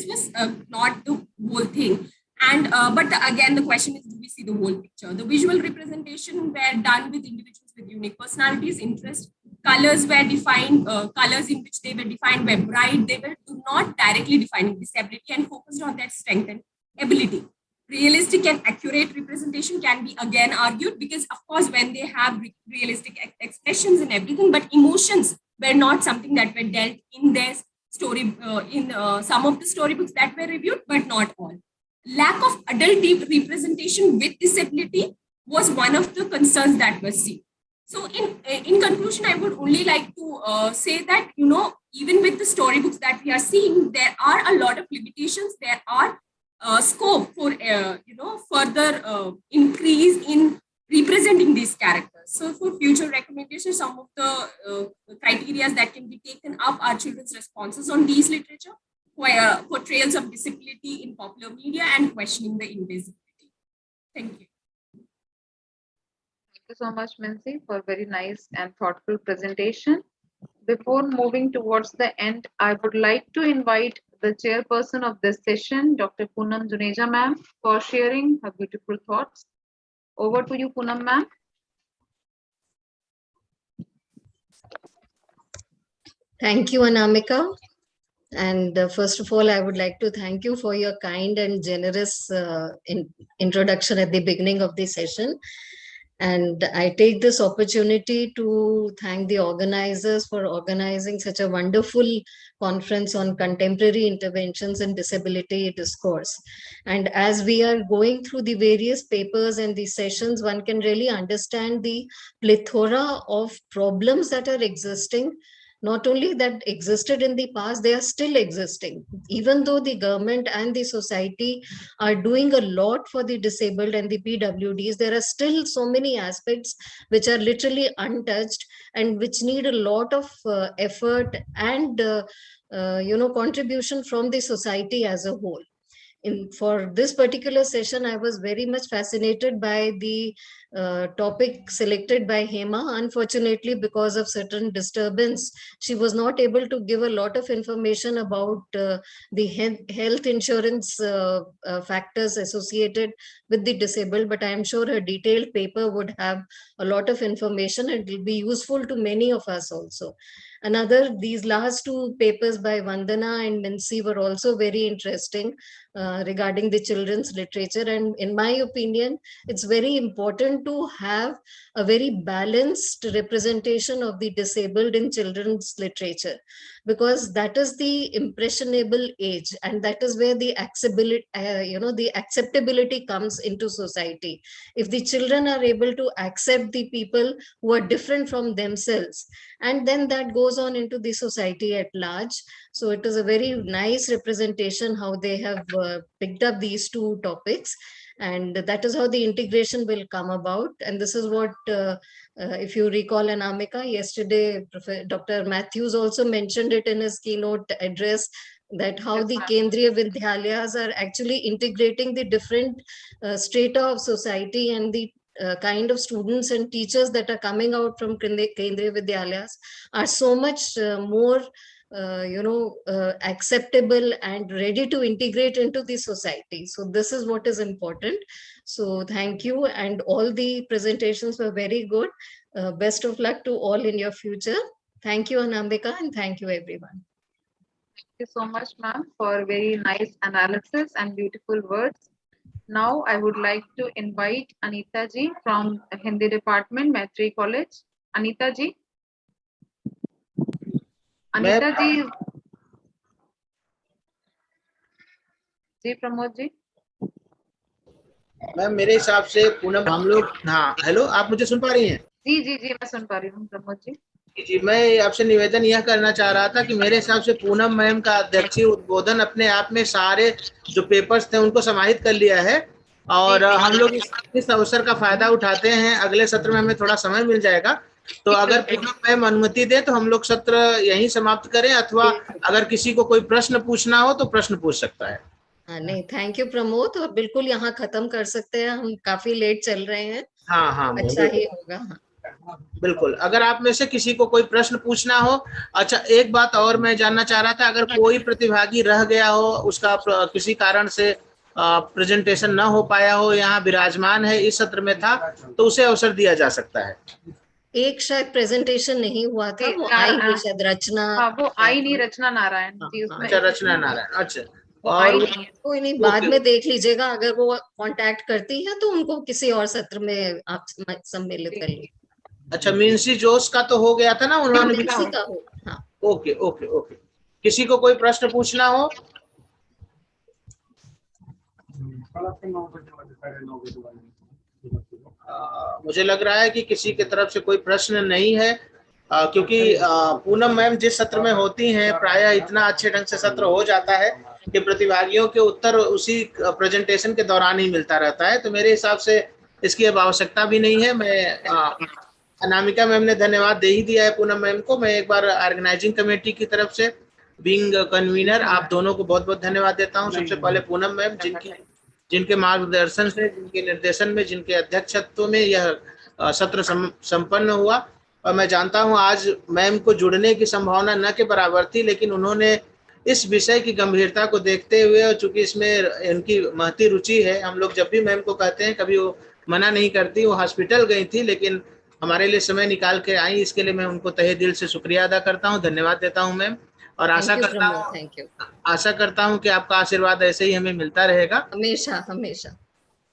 was not the whole thing. And but again, the question is, do we see the whole picture? The visual representation were done with individuals with unique personalities, interests. Colors were defined, colors in which they were defined were bright. They were not directly defining disability and focused on their strength and ability. Realistic and accurate representation can be again argued because, of course, when they have realistic expressions and everything, but emotions were not something that were dealt in their story, in some of the storybooks that were reviewed, but not all. Lack of adult representation with disability was one of the concerns that were seen. So in conclusion, I would only like to say that, even with the storybooks that we are seeing, there are a lot of limitations. There are scope for, further increase in representing these characters. So for future recommendations, some of the criteria that can be taken up are children's responses on these literature, portrayals of disability in popular media, and questioning the invisibility. Thank you. Thank you so much, Mincy, for a very nice and thoughtful presentation. Before moving towards the end, I would like to invite the chairperson of this session, Dr. Poonam Juneja ma'am, for sharing her beautiful thoughts. Over to you, Poonam ma'am. Thank you, Anamika. And first of all, I would like to thank you for your kind and generous introduction at the beginning of the session. And I take this opportunity to thank the organizers for organizing such a wonderful conference on contemporary interventions in disability discourse. And as we are going through the various papers and the sessions, one can really understand the plethora of problems that are existing not only that existed in the past, they are still existing. Even though the government and the society are doing a lot for the disabled and the PWDs, there are still so many aspects which are literally untouched and which need a lot of effort and contribution from the society as a whole. For this particular session, I was very much fascinated by the topic selected by Hema. Unfortunately, because of certain disturbance, she was not able to give a lot of information about the health insurance factors associated with the disabled, but I am sure her detailed paper would have a lot of information and it will be useful to many of us also. These last two papers by Vandana and Mincy were also very interesting regarding the children's literature. And in my opinion, it's very important to have a very balanced representation of the disabled in children's literature, because that is the impressionable age, and that is where the acceptability comes into society. If the children are able to accept the people who are different from themselves, and then that goes on into the society at large. So it is a very nice representation how they have picked up these two topics, and that is how the integration will come about. And this is what, if you recall, Anamika, yesterday Dr. Matthews also mentioned it in his keynote address, that how the Kendriya Vidyalayas are actually integrating the different strata of society, and the kind of students and teachers that are coming out from Kendriya Vidyalayas are so much more acceptable and ready to integrate into the society. So this is what is important. So thank you, and all the presentations were very good. Best of luck to all in your future. Thank you, Anambika, and thank you, everyone. Thank you so much, ma'am, for very nice analysis and beautiful words. Now I would like to invite Anita ji from Hindi department, Maitri College. Anita ji. Anita ji Pramod ji. Ma'am मेरे हिसाब से पूनम हम लोग, हाँ hello, आप मुझे सुन पा रही हैं? जी जी जी मैं सुन पा रही हूँ प्रमोद जी। जी, मैं आपसे निवेदन यह करना चाह रहा था कि मेरे हिसाब से पूनम मैम का अध्यक्षीय उद्बोधन अपने आप में सारे जो पेपर्स थे उनको समाहित कर लिया है, और हम लोग इस अवसर का फायदा उठाते हैं। अगले सत्र में हमें थोड़ा समय मिल जाएगा, तो अगर पूनम मैम अनुमति दे तो हम लोग सत्र यहीं समाप्त करें, अथवा अगर किसी को कोई प्रश्न पूछना हो तो प्रश्न पूछ सकता है। नहीं, थैंक यू प्रमोद, और बिल्कुल यहाँ खत्म कर सकते हैं, हम काफी लेट चल रहे हैं। हाँ हाँ, अच्छा ही होगा। बिल्कुल, अगर आप में से किसी को कोई प्रश्न पूछना हो। अच्छा, एक बात और मैं जानना चाह रहा था, अगर कोई प्रतिभागी रह गया हो, उसका किसी कारण से प्रेजेंटेशन ना हो पाया हो, यहाँ विराजमान है, इस सत्र में था, तो उसे अवसर दिया जा सकता है। एक शायद प्रेजेंटेशन नहीं हुआ था, वो आई नहीं, शायद रचना। हाँ, वो आई नहीं, रचना नारायण जी उसमें। अच्छा, रचना नारायण, अच्छा, और कोई नहीं, बाद में देख लीजिएगा, अगर वो कांटेक्ट करती है तो उनको किसी और सत्र में आप सम्मिलित कर लीजिए। अच्छा, मीनसी जोश का तो हो गया था ना, उन्होंने भी किसी का हो। हाँ, ओके ओके ओके। किसी को कोई प्रश्न पूछना हो? मुझे लग रहा है कि किसी की तरफ से कोई प्रश्न नहीं है, क्योंकि पूनम मैम जिस सत्र में होती हैं प्रायः इतना अच्छे ढंग से सत्र हो जाता है कि प्रतिभागियों के उत्तर उसी प्रेजेंटेशन के दौरान ही मिलता रहता है, तो मेरे हिसाब से इसकी अब आवश्यकता भी नहीं है। मैं अनामिका मैम ने धन्यवाद दे ही दिया है पूनम मैम को। मैं एक बार ऑर्गेनाइजिंग कमेटी की तरफ से बीइंग कन्वीनर आप दोनों को बहुत बहुत धन्यवाद देता हूँ। सबसे पहले पूनम मैम, जिनके मार्गदर्शन से, जिनके निर्देशन में, जिनके अध्यक्षत्व में यह सत्र संपन्न हुआ। और मैं जानता हूँ आज मैम को जुड़ने की संभावना न के बराबर थी, लेकिन उन्होंने इस विषय की गंभीरता को देखते हुए, और चूंकि इसमें इनकी महती रुचि है, हम लोग जब भी मैम को कहते हैं कभी वो मना नहीं करती। वो हॉस्पिटल गई थी लेकिन हमारे लिए समय निकाल के आई, इसके लिए मैं उनको तहे दिल से शुक्रिया अदा करता हूँ, धन्यवाद देता हूँ मैम। और आशा करता हूँ कि आपका आशीर्वाद ऐसे ही हमें मिलता रहेगा हमेशा हमेशा।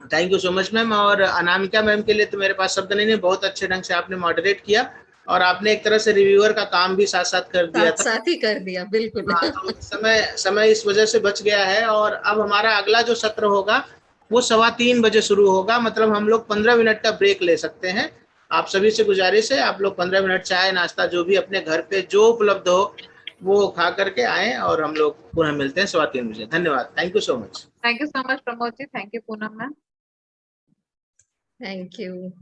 Thank you so much ma'am. और अनामिका मैम के लिए तो मेरे पास शब्द नहीं, बहुत अच्छे ढंग से आपने मॉडरेट किया, और आपने एक तरह से रिव्यूअर का काम भी साथ साथ कर दिया था। साथ ही कर दिया, बिल्कुल। तो समय इस वजह से बच गया है। और अब हमारा अगला जो सत्र होगा वो 3:15 बजे शुरू होगा, मतलब हम लोग 15 मिनट का ब्रेक ले सकते हैं। आप सभी से गुजारिश है, आप लोग 15 मिनट चाय नाश्ता जो भी अपने घर पे जो उपलब्ध हो वो खा करके आए, और हम लोग पुनः मिलते हैं 3:15 बजे। धन्यवाद। Thank you so much. Thank you so much, Pramod ji. Thank you, Poonam ma'am. Thank you.